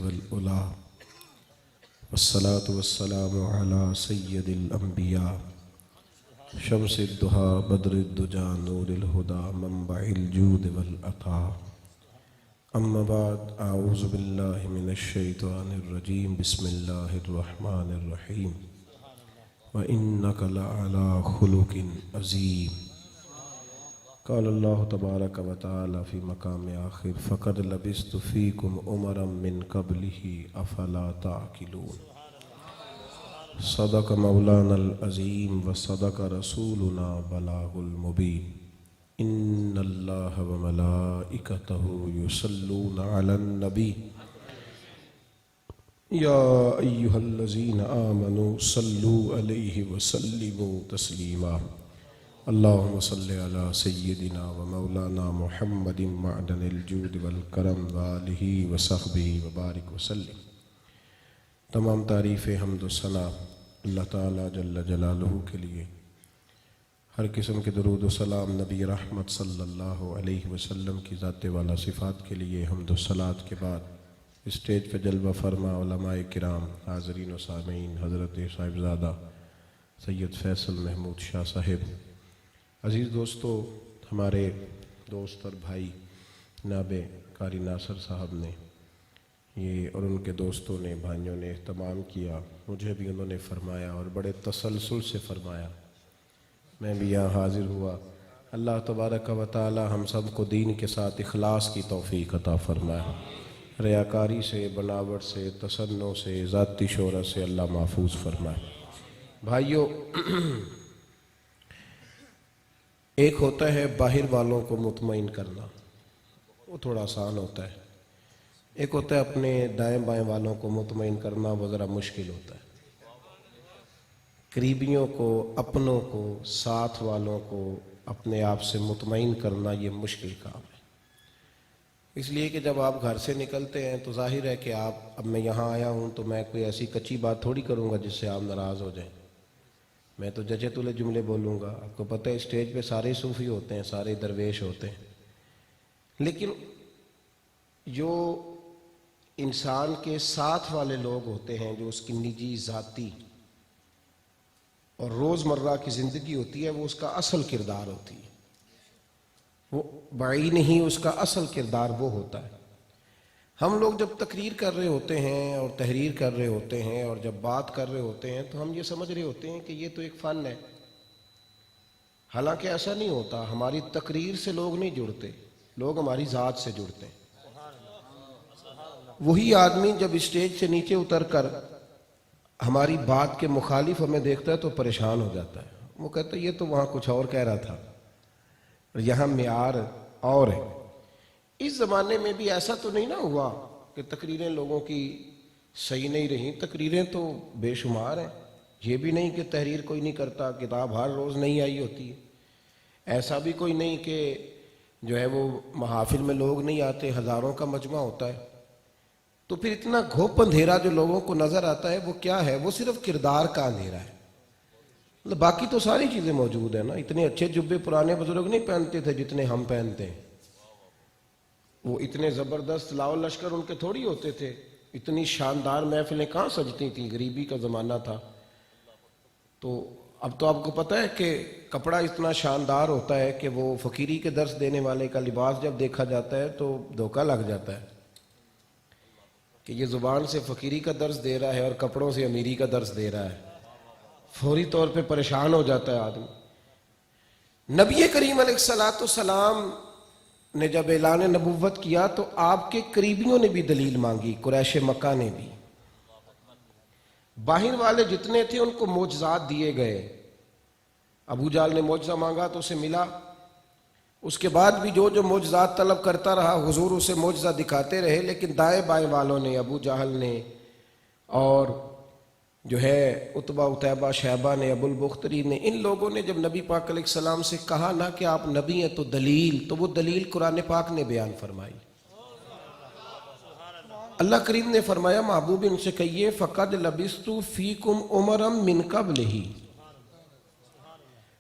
والعلا والصلاة والسلام على سید الانبیاء شمس الدہا بدر الدجا نور الہدا منبع الجود والعطا اما بعد اعوذ باللہ من الشیطان الرجیم بسم اللہ الرحمن الرحیم وَإِنَّكَ لَعَلَىٰ خُلُقٍ عَظِيمٍ قال اللہ تبارک و تعالی فی مقام آخر فَقَدْ لَبِثْتُ فِيكُمْ عُمَرًا مِّن قَبْلِهِ أَفَلَا تَعْقِلُونَ صدق مولانا العظیم وصدق رسولنا بلاغ المبین ان اللہ وملائکتہ یصلون علی النبی یا ایہا الذین آمنوا صلوا علیہ وسلموا تسلیما اللہم صلی علی سیدنا ومولانا محمد معدن الجود والکرم وآلہ وصحبہ وبارک وسلم۔ تمام تعریف حمد و ثنا اللہ تعالیٰ جل جلالہ کے لیے، ہر قسم کے درود و سلام نبی رحمت صلی اللہ علیہ وسلم کی ذات والا صفات کے لیے حمد و صلات کے بعد اسٹیج پہ جلوہ فرما علماء کرام، حاضرین و سامعین، حضرت صاحبزادہ سید فیصل محمود شاہ صاحب، عزیز دوستو، ہمارے دوست اور بھائی جناب قاری ناصر صاحب نے یہ اور ان کے دوستوں نے، بھائیوں نے اہتمام کیا، مجھے بھی انہوں نے فرمایا اور بڑے تسلسل سے فرمایا، میں بھی یہاں حاضر ہوا۔ اللہ تبارک و تعالی ہم سب کو دین کے ساتھ اخلاص کی توفیق عطا فرمائے، ریاکاری سے، بناوٹ سے، تصنع سے، ذاتی شہرت سے اللہ محفوظ فرمائے۔ بھائیو، ایک ہوتا ہے باہر والوں کو مطمئن کرنا، وہ تھوڑا آسان ہوتا ہے، ایک ہوتا ہے اپنے دائیں بائیں والوں کو مطمئن کرنا، وہ ذرا مشکل ہوتا ہے۔ قریبیوں کو، اپنوں کو، ساتھ والوں کو اپنے آپ سے مطمئن کرنا یہ مشکل کام ہے، اس لیے کہ جب آپ گھر سے نکلتے ہیں تو ظاہر ہے کہ اب میں یہاں آیا ہوں تو میں کوئی ایسی کچی بات تھوڑی کروں گا جس سے آپ ناراض ہو جائیں، میں تو جچے تلے جملے بولوں گا۔ آپ کو پتہ ہے اسٹیج پہ سارے صوفی ہوتے ہیں، سارے درویش ہوتے ہیں، لیکن جو انسان کے ساتھ والے لوگ ہوتے ہیں، جو اس کی نجی، ذاتی اور روزمرہ کی زندگی ہوتی ہے، وہ اس کا اصل کردار ہوتی ہے، وہ بائی نہیں، اس کا اصل کردار وہ ہوتا ہے۔ ہم لوگ جب تقریر کر رہے ہوتے ہیں اور تحریر کر رہے ہوتے ہیں اور جب بات کر رہے ہوتے ہیں تو ہم یہ سمجھ رہے ہوتے ہیں کہ یہ تو ایک فن ہے، حالانکہ ایسا نہیں ہوتا۔ ہماری تقریر سے لوگ نہیں جڑتے، لوگ ہماری ذات سے جڑتے ہیں۔ وہی آدمی جب اسٹیج سے نیچے اتر کر ہماری بات کے مخالف ہمیں دیکھتا ہے تو پریشان ہو جاتا ہے، وہ کہتا ہے یہ تو وہاں کچھ اور کہہ رہا تھا، یہاں معیار اور ہے۔ اس زمانے میں بھی ایسا تو نہیں نہ ہوا کہ تقریریں لوگوں کی صحیح نہیں رہیں، تقریریں تو بے شمار ہیں، یہ بھی نہیں کہ تحریر کوئی نہیں کرتا، کتاب ہر روز نہیں آئی ہوتی ہے، ایسا بھی کوئی نہیں کہ جو ہے وہ محافل میں لوگ نہیں آتے، ہزاروں کا مجمع ہوتا ہے۔ تو پھر اتنا گھوپ اندھیرا جو لوگوں کو نظر آتا ہے وہ کیا ہے؟ وہ صرف کردار کا اندھیرا ہے، مطلب باقی تو ساری چیزیں موجود ہیں نا۔ اتنے اچھے جبے پرانے بزرگ نہیں پہنتے تھے جتنے ہم پہنتے ہیں، وہ اتنے زبردست لاؤ لشکر ان کے تھوڑی ہوتے تھے، اتنی شاندار محفلیں کہاں سجتی تھیں، غریبی کا زمانہ تھا۔ تو اب تو آپ کو پتہ ہے کہ کپڑا اتنا شاندار ہوتا ہے کہ وہ فقیری کے درس دینے والے کا لباس جب دیکھا جاتا ہے تو دھوکہ لگ جاتا ہے کہ یہ زبان سے فقیری کا درس دے رہا ہے اور کپڑوں سے امیری کا درس دے رہا ہے، فوری طور پہ پریشان ہو جاتا ہے آدمی۔ نبی کریم علیہ السلام نے جب اعلان نبوت کیا تو آپ کے قریبیوں نے بھی دلیل مانگی، قریش مکہ نے بھی، باہر والے جتنے تھے ان کو معجزات دیے گئے۔ ابو جہل نے معجزہ مانگا تو اسے ملا، اس کے بعد بھی جو جو معجزات طلب کرتا رہا حضور اسے معجزہ دکھاتے رہے، لیکن دائیں بائیں والوں نے، ابو جہل نے اور جو ہے عتبہ اتیبہ شیبہ نے، ابو البختری نے، ان لوگوں نے جب نبی پاک علیہ السلام سے کہا نا کہ آپ نبی ہیں تو دلیل، تو وہ دلیل قرآن پاک نے بیان فرمائی۔ اللہ کریم نے فرمایا محبوب ان سے کہیے فَقَدْ لَبِثْتُ فِيكُمْ عُمَرًا مِّن قَبْلِهِ،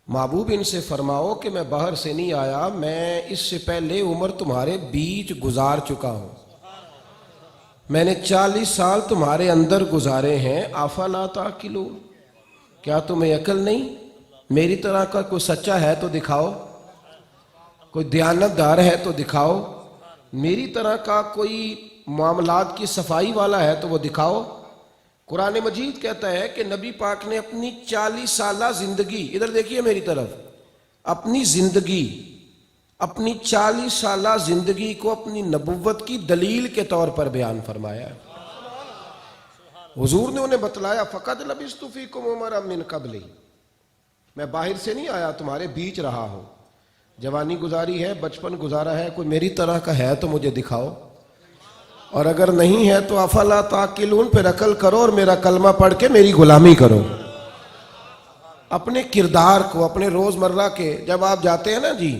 محبوب ان سے فرماؤ کہ میں باہر سے نہیں آیا، میں اس سے پہلے عمر تمہارے بیچ گزار چکا ہوں۔ میں نے 40 سال تمہارے اندر گزارے ہیں، افلا تعقلون، کیا تمہیں عقل نہیں؟ میری طرح کا کوئی سچا ہے تو دکھاؤ، کوئی دیانتدار ہے تو دکھاؤ، میری طرح کا کوئی معاملات کی صفائی والا ہے تو وہ دکھاؤ۔ قرآن مجید کہتا ہے کہ نبی پاک نے اپنی 40 سالہ زندگی، ادھر دیکھیے میری طرف، اپنی زندگی، اپنی 40 سالہ زندگی کو اپنی نبوت کی دلیل کے طور پر بیان فرمایا ہے۔ حضور نے انہیں بتلایا فقد لبثت فیکم عمرا من قبلی، میں باہر سے نہیں آیا، تمہارے بیچ رہا ہوں، جوانی گزاری ہے، بچپن گزارا ہے، کوئی میری طرح کا ہے تو مجھے دکھاؤ، اور اگر نہیں ہے تو افلا تعقلون، پھر عقل کرو اور میرا کلمہ پڑھ کے میری غلامی کرو۔ اپنے کردار کو، اپنے روزمرہ کے، جب آپ جاتے ہیں نا جی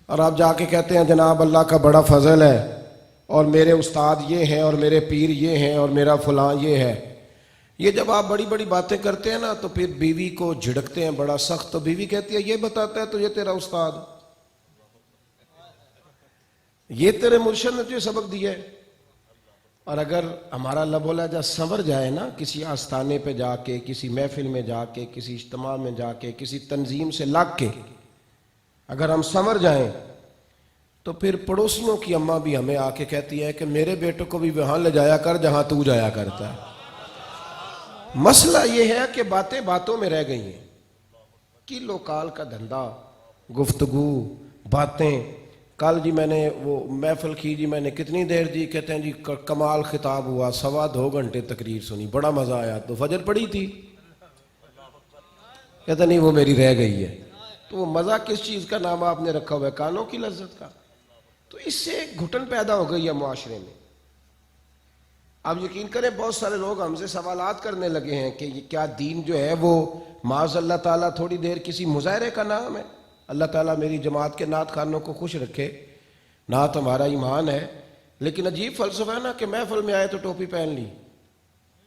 اور آپ جا کے کہتے ہیں جناب اللہ کا بڑا فضل ہے اور میرے استاد یہ ہیں اور میرے پیر یہ ہیں اور میرا فلاں یہ ہے، یہ جب آپ بڑی بڑی باتیں کرتے ہیں نا تو پھر بیوی کو جھڑکتے ہیں بڑا سخت، تو بیوی کہتی ہے یہ بتاتا ہے تو یہ تیرا استاد، یہ تیرے مرشد نے تجھے سبق دیا ہے۔ اور اگر ہمارا لب و لہجہ سنور جائے نا، کسی آستانے پہ جا کے، کسی محفل میں جا کے، کسی اجتماع میں جا کے، کسی تنظیم سے لگ کے اگر ہم سنور جائیں تو پھر پڑوسیوں کی اماں بھی ہمیں آ کے کہتی ہے کہ میرے بیٹوں کو بھی وہاں لے جایا کر جہاں تو جایا کرتا ہے۔ مسئلہ یہ ہے کہ باتیں باتوں میں رہ گئی ہیں، کیلو کال کا دھندا، گفتگو، باتیں۔ کل جی میں نے وہ محفل کی، جی میں نے کتنی دیر دی، کہتے ہیں جی کمال خطاب ہوا، 2.25 گھنٹے تقریر سنی، بڑا مزہ آیا، تو فجر پڑی تھی، کہتا نہیں وہ میری رہ گئی ہے۔ تو وہ مزہ کس چیز کا نام آپ نے رکھا ہوا ہے؟ کانوں کی لذت کا۔ تو اس سے ایک گھٹن پیدا ہو گئی ہے معاشرے میں۔ آپ یقین کریں بہت سارے لوگ ہم سے سوالات کرنے لگے ہیں کہ کیا دین جو ہے وہ معاذ اللہ تعالیٰ تھوڑی دیر کسی مظاہرے کا نام ہے؟ اللہ تعالیٰ میری جماعت کے نعت خوانوں کو خوش رکھے، نعت ہمارا ایمان ہے، لیکن عجیب فلسفہ ہے نا کہ محفل میں آئے تو ٹوپی پہن لی،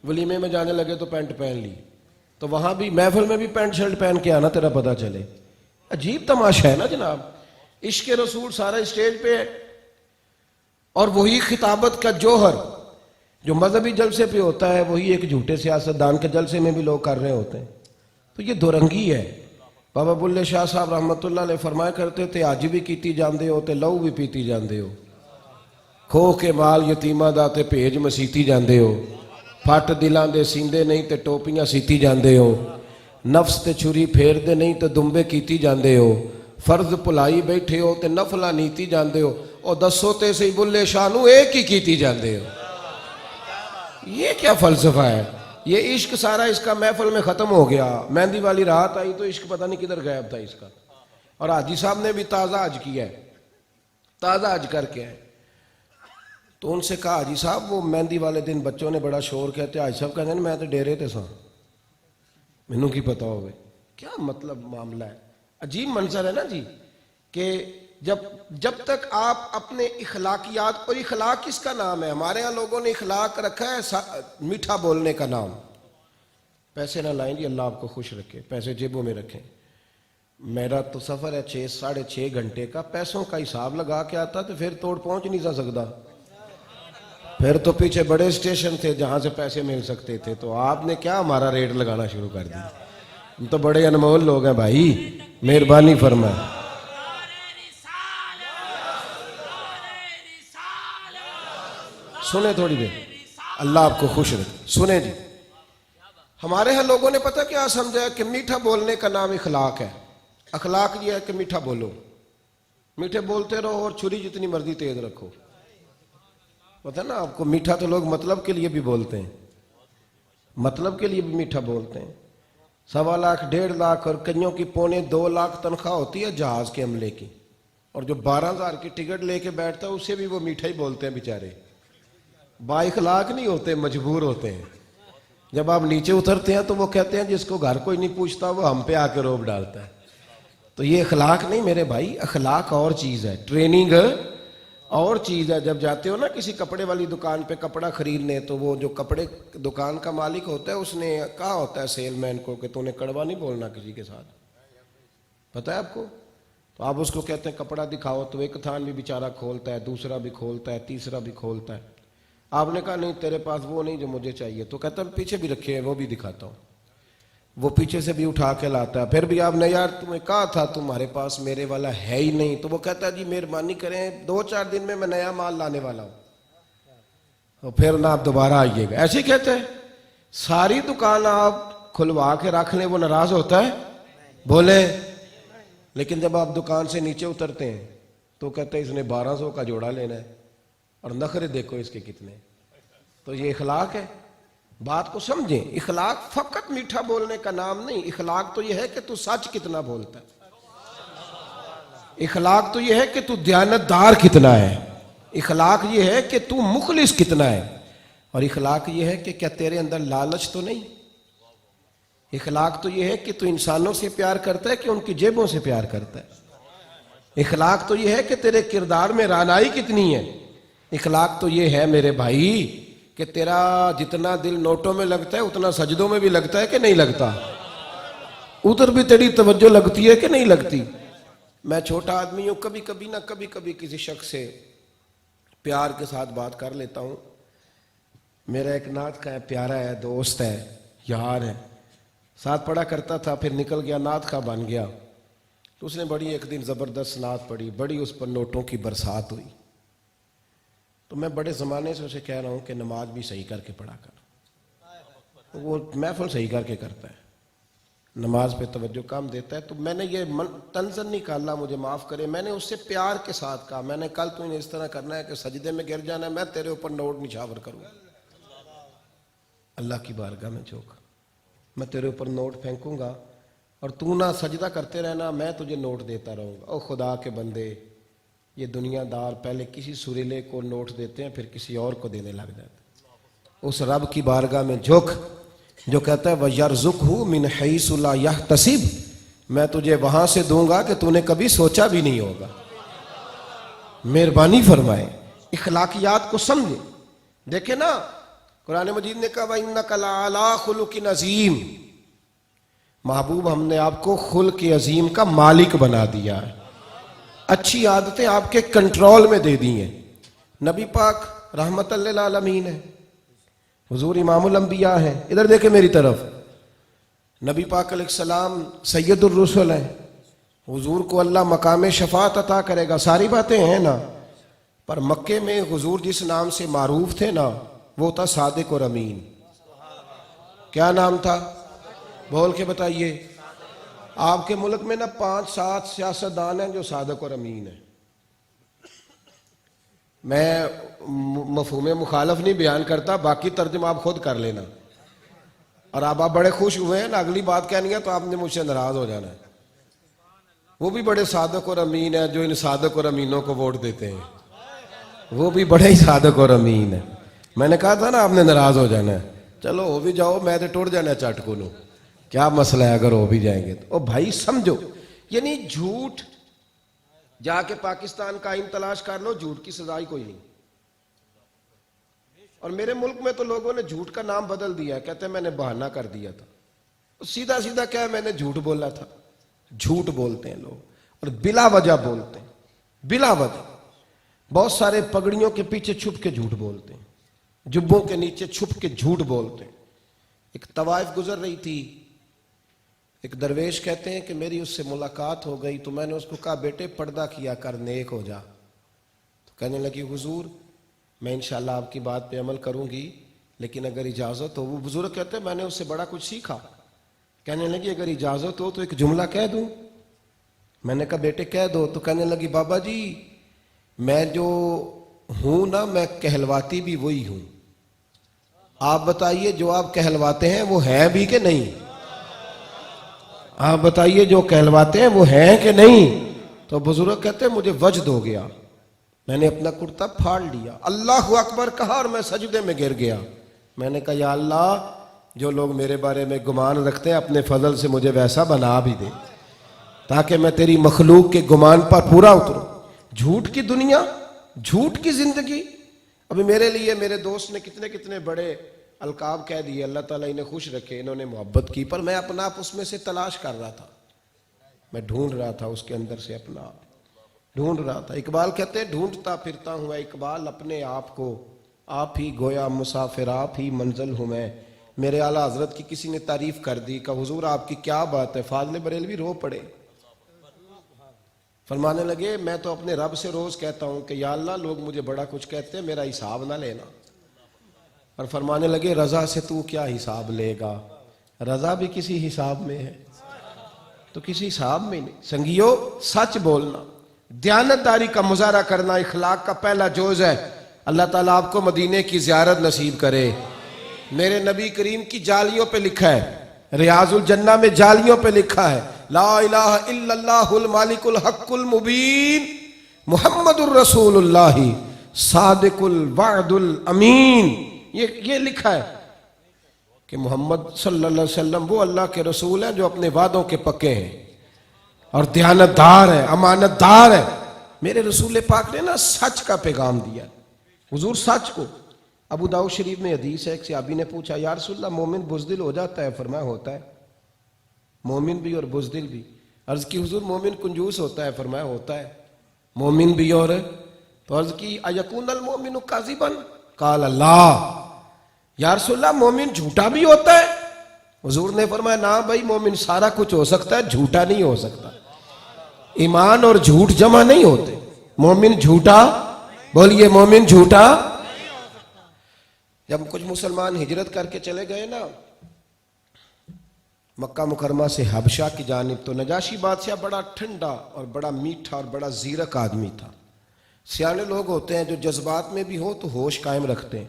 ولیمے میں جانے لگے تو پینٹ پہن لی، تو وہاں بھی محفل میں بھی پینٹ شرٹ پہن کے آنا تیرا پتہ چلے۔ عجیب تماشا ہے نا جناب۔ عشق رسول سارا اسٹیج پہ ہے، اور وہی خطابت کا جوہر جو مذہبی جلسے پہ ہوتا ہے وہی ایک جھوٹے سیاستدان کے جلسے میں بھی لوگ کر رہے ہوتے ہیں۔ تو یہ دو رنگی ہے۔ بابا بلے شاہ صاحب رحمۃ اللہ علیہ فرمایا کرتے تھے آج بھی کیتی جاندے ہو تے لہو بھی پیتی جاندے ہو، کھو کے مال یتیماں دا تے بھیج مسیتی جاندے ہو، پھٹ دلاں دے سیندے نہیں تے ٹوپیاں سیتی جاندے ہو، نفس تے چھری پھیر دے نہیں تے دمبے کیتی جاندے ہو، فرض پلائی بیٹھے ہو تے نفلہ نیتی جاندے ہو، اور دسو تے سی بلے شاہ نو ایک ہی کیتی جاندے ہو۔ یہ کیا فلسفہ ہے؟ یہ عشق سارا اس کا محفل میں ختم ہو گیا، مہندی والی رات آئی تو عشق پتہ نہیں کدھر غائب تھا اس کا۔ اور حاجی صاحب نے بھی تازہ حج کیا ہے، تازہ حج کر کے ہے، تو ان سے کہا حاجی صاحب وہ مہندی والے دن بچوں نے بڑا شور کہتے، حاجی صاحب کہتے ہیں میں تو ڈیرے تے سا، مینوں کی پتہ ہوگے کیا مطلب معاملہ ہے۔ عجیب منظر ہے نا جی کہ جب تک آپ اپنے اخلاقیات، اور اخلاق کس کا نام ہے؟ ہمارے ہاں لوگوں نے اخلاق رکھا ہے میٹھا بولنے کا نام۔ پیسے نہ لائیں جی اللہ آپ کو خوش رکھے، پیسے جیبوں میں رکھیں۔ میرا تو سفر ہے 6-6.5 گھنٹے کا، پیسوں کا حساب لگا کے آتا تو پھر توڑ پہنچ نہیں جا سکتا، پھر تو پیچھے بڑے اسٹیشن تھے جہاں سے پیسے مل سکتے تھے، تو آپ نے کیا ہمارا ریٹ لگانا شروع کر دی؟ ہم تو بڑے انمول لوگ ہیں بھائی، مہربانی فرمائیں۔ سنیں تھوڑی دیر، اللہ آپ کو خوش رکھے، سنیں جی۔ ہمارے ہاں لوگوں نے پتہ کیا سمجھا ہے کہ میٹھا بولنے کا نام اخلاق ہے۔ اخلاق یہ ہے کہ میٹھا بولو، میٹھے بولتے رہو اور چھری جتنی مرضی تیز رکھو۔ پتہ نا آپ کو، میٹھا تو لوگ مطلب کے لیے بھی بولتے ہیں، مطلب کے لیے بھی میٹھا بولتے ہیں۔ 1.25 لاکھ 1.5 لاکھ اور کئیوں کی 2.25 لاکھ تنخواہ ہوتی ہے جہاز کے عملے کی، اور جو 12,000 کی ٹکٹ لے کے بیٹھتا ہے اسے بھی وہ میٹھا ہی بولتے ہیں بیچارے، با اخلاق نہیں ہوتے، مجبور ہوتے ہیں۔ جب آپ نیچے اترتے ہیں تو وہ کہتے ہیں جس کو گھر کوئی نہیں پوچھتا وہ ہم پہ آ کے روب ڈالتا ہے۔ تو یہ اخلاق نہیں میرے بھائی، اخلاق اور چیز ہے، ٹریننگ اور چیز ہے۔ جب جاتے ہو نا کسی کپڑے والی دکان پہ کپڑا خریدنے، تو وہ جو کپڑے دکان کا مالک ہوتا ہے اس نے کہا ہوتا ہے سیل مین کو کہ تو نے کڑوا نہیں بولنا کسی کے ساتھ، پتہ ہے آپ کو؟ تو آپ اس کو کہتے ہیں کپڑا دکھاؤ، تو ایک تھان بھی بیچارہ کھولتا ہے، دوسرا بھی کھولتا ہے، تیسرا بھی کھولتا ہے۔ آپ نے کہا نہیں تیرے پاس وہ نہیں جو مجھے چاہیے، تو کہتا ہے پیچھے بھی رکھے ہیں وہ بھی دکھاتا ہوں، وہ پیچھے سے بھی اٹھا کے لاتا ہے، پھر بھی آپ نے یار تمہیں کہا تھا تمہارے پاس میرے والا ہے ہی نہیں، تو وہ کہتا ہے جی مہربانی کریں 2-4 دن میں نیا مال لانے والا ہوں، تو پھر نہ آپ دوبارہ آئیے گا، ایسے ہی کہتے ہیں۔ ساری دکان آپ کھلوا کے رکھ لیں وہ ناراض ہوتا ہے؟ بولے۔ لیکن جب آپ دکان سے نیچے اترتے ہیں تو کہتے ہیں اس نے 1200 کا جوڑا لینا ہے اور نخرے دیکھو اس کے کتنے، تو یہ اخلاق ہے؟ بات کو سمجھیں، اخلاق فقط میٹھا بولنے کا نام نہیں، اخلاق تو یہ ہے کہ تو سچ کتنا بولتا ہے، اخلاق تو یہ ہے کہ تو دیانتدار کتنا ہے، اخلاق یہ ہے کہ تو مخلص کتنا ہے، اور اخلاق یہ ہے کہ کیا تیرے اندر لالچ تو نہیں، اخلاق تو یہ ہے کہ تو انسانوں سے پیار کرتا ہے کہ ان کی جیبوں سے پیار کرتا ہے، اخلاق تو یہ ہے کہ تیرے کردار میں رعنائی کتنی ہے، اخلاق تو یہ ہے میرے بھائی کہ تیرا جتنا دل نوٹوں میں لگتا ہے اتنا سجدوں میں بھی لگتا ہے کہ نہیں لگتا، ادھر بھی تیری توجہ لگتی ہے کہ نہیں لگتی۔ میں چھوٹا آدمی ہوں، کبھی کبھی کسی شخص سے پیار کے ساتھ بات کر لیتا ہوں۔ میرا ایک نعت کا ہے، پیارا ہے، دوست ہے، یار ہے، ساتھ پڑھا کرتا تھا، پھر نکل گیا، نعت کا بن گیا، تو اس نے بڑی ایک دن زبردست نعت پڑھی، بڑی اس پر نوٹوں کی برسات ہوئی، تو میں بڑے زمانے سے اسے کہہ رہا ہوں کہ نماز بھی صحیح کر کے پڑھا کر، وہ محفل صحیح کر کے کرتا ہے، نماز پہ توجہ کم دیتا ہے، تو میں نے یہ تنزن نہیں کہا، اللہ مجھے معاف کرے، میں نے اس سے پیار کے ساتھ کہا، میں نے کل تو انہیں اس طرح کرنا ہے کہ سجدے میں گر جانا ہے، میں تیرے اوپر نوٹ نچھاور کروں، اللہ کی بارگاہ میں جھوک، میں تیرے اوپر نوٹ پھینکوں گا اور تو نہ سجدہ کرتے رہنا، میں تجھے نوٹ دیتا رہوں گا۔ او خدا کے بندے، یہ دنیا دار پہلے کسی سریلے کو نوٹ دیتے ہیں پھر کسی اور کو دینے لگ جاتے ہیں، اس رب کی بارگاہ میں جھک جو کہتا ہے وَيَرْزُقْهُ مِنْ حَيْثُ لَا يَحْتَسِبُ، میں تجھے وہاں سے دوں گا کہ تو نے کبھی سوچا بھی نہیں ہوگا۔ مہربانی فرمائے، اخلاقیات کو سمجھیں۔ دیکھیں نا قرآن مجید نے کہا وَإِنَّكَ لَعَلَىٰ خُلُقٍ عَظِيمٍ، محبوب ہم نے آپ کو خلق عظیم کا مالک بنا دیا ہے، اچھی عادتیں آپ کے کنٹرول میں دے دی ہیں۔ نبی پاک رحمت للعالمین ہے، حضور امام الانبیاء ہیں، ادھر دیکھیں میری طرف، نبی پاک علیہ السلام سید الرسل ہیں، حضور کو اللہ مقام شفاعت عطا کرے گا، ساری باتیں ہیں نا، پر مکے میں حضور جس نام سے معروف تھے نا وہ تھا صادق اور امین۔ کیا نام تھا؟ بول کے بتائیے۔ آپ کے ملک میں نا 5-7 سیاستدان ہیں جو صادق اور امین ہیں۔ میں مفہوم مخالف نہیں بیان کرتا، باقی ترجمہ آپ خود کر لینا، اور آپ بڑے خوش ہوئے ہیں نا، اگلی بات کہنی ہے تو آپ نے مجھ سے ناراض ہو جانا ہے، وہ بھی بڑے صادق اور امین ہیں جو ان صادق اور امینوں کو ووٹ دیتے ہیں، وہ بھی بڑے ہی صادق اور امین ہیں۔ میں نے کہا تھا نا آپ نے ناراض ہو جانا ہے، چلو ہو بھی جاؤ، میں تو ٹوٹ جانا ہے چٹ کو نو، کیا مسئلہ ہے اگر ہو بھی جائیں گے تو۔ او بھائی سمجھو، یعنی جھوٹ، جا کے پاکستان کا آئین تلاش کر لو، جھوٹ کی سزا ہی کوئی نہیں، اور میرے ملک میں تو لوگوں نے جھوٹ کا نام بدل دیا ہے، کہتے ہیں میں نے بہانہ کر دیا تھا، سیدھا سیدھا کیا ہے میں نے جھوٹ بولا تھا۔ جھوٹ بولتے ہیں لوگ اور بلا وجہ بولتے ہیں، بلا وجہ، بہت سارے پگڑیوں کے پیچھے چھپ کے جھوٹ بولتے ہیں، جبوں کے نیچے چھپ کے جھوٹ بولتے ہیں۔ ایک طوائف گزر رہی تھی، ایک درویش کہتے ہیں کہ میری اس سے ملاقات ہو گئی تو میں نے اس کو کہا بیٹے پردہ کیا کر، نیک ہو جا، تو کہنے لگی حضور میں انشاءاللہ آپ کی بات پہ عمل کروں گی، لیکن اگر اجازت ہو، وہ بزرگ کہتے ہیں میں نے اس سے بڑا کچھ سیکھا، کہنے لگی اگر اجازت ہو تو ایک جملہ کہہ دوں، میں نے کہا بیٹے کہہ دو، تو کہنے لگی بابا جی میں جو ہوں نا میں کہلواتی بھی وہی ہوں، آپ بتائیے جو آپ کہلواتے ہیں وہ ہیں بھی کہ نہیں، آپ بتائیے جو کہلواتے ہیں وہ ہیں کہ نہیں۔ تو بزرگ کہتے ہیں مجھے وجد ہو گیا، میں نے اپنا کرتا پھاڑ لیا، اللہ اکبر کہا اور میں سجدے میں گر گیا، میں نے کہا یا اللہ جو لوگ میرے بارے میں گمان رکھتے ہیں اپنے فضل سے مجھے ویسا بنا بھی دے تاکہ میں تیری مخلوق کے گمان پر پورا اتروں۔ جھوٹ کی دنیا، جھوٹ کی زندگی، ابھی میرے لیے میرے دوست نے کتنے کتنے بڑے القاب کہہ دیے، اللہ تعالیٰ انہیں خوش رکھے، انہوں نے محبت کی، پر میں اپنا آپ اس میں سے تلاش کر رہا تھا، میں ڈھونڈ رہا تھا اس کے اندر سے اپنا آپ ڈھونڈ رہا تھا۔ اقبال کہتے ہیں ڈھونڈتا پھرتا ہوں اقبال اپنے آپ کو، آپ ہی گویا مسافر، آپ ہی منزل ہوں میں. میرے اعلیٰ حضرت کی کسی نے تعریف کر دی کہ حضور آپ کی کیا بات ہے. فاضل بریلوی رو پڑے، فرمانے لگے میں تو اپنے رب سے روز کہتا ہوں کہ یا اللہ لوگ مجھے بڑا کچھ کہتے ہیں، میرا حساب نہ لینا. اور فرمانے لگے رضا سے تو کیا حساب لے گا، رضا بھی کسی حساب میں ہے، تو کسی حساب میں نہیں. سنگیو سچ بولنا، دیانتداری کا مظاہرہ کرنا اخلاق کا پہلا جوز ہے. اللہ تعالیٰ آپ کو مدینے کی زیارت نصیب کرے. میرے نبی کریم کی جالیوں پہ لکھا ہے، ریاض الجنہ میں جالیوں پہ لکھا ہے لا الہ الا اللہ المالک الحق المبین محمد الرسول اللہ صادق الوعد الامین. یہ لکھا ہے کہ محمد صلی اللہ علیہ وسلم وہ اللہ کے رسول ہیں جو اپنے وعدوں کے پکے ہیں اور دیانتدار ہے، امانت دار ہے. میرے رسول پاک نے نا سچ کا پیغام دیا، حضور سچ کو. ابو داؤد شریف میں حدیث ہے، ایک صحابی نے پوچھا یا رسول اللہ مومن بزدل ہو جاتا ہے؟ فرمایا ہوتا ہے، مومن بھی اور بزدل بھی. عرض کی حضور مومن کنجوس ہوتا ہے؟ فرمایا ہوتا ہے، مومن بھی اور. تو عرض کی ایکون المومن کاذبا؟ قال اللہ. یا رسول اللہ مومن جھوٹا بھی ہوتا ہے؟ حضور نے فرمایا نا بھائی، مومن سارا کچھ ہو سکتا ہے، جھوٹا نہیں ہو سکتا. ایمان اور جھوٹ جمع نہیں ہوتے. مومن جھوٹا، بولیے مومن جھوٹا. جب کچھ مسلمان ہجرت کر کے چلے گئے نا مکہ مکرمہ سے حبشہ کی جانب، تو نجاشی بادشاہ بڑا ٹھنڈا اور بڑا میٹھا اور بڑا زیرک آدمی تھا. سیانے لوگ ہوتے ہیں جو جذبات میں بھی ہو تو ہوش قائم رکھتے ہیں،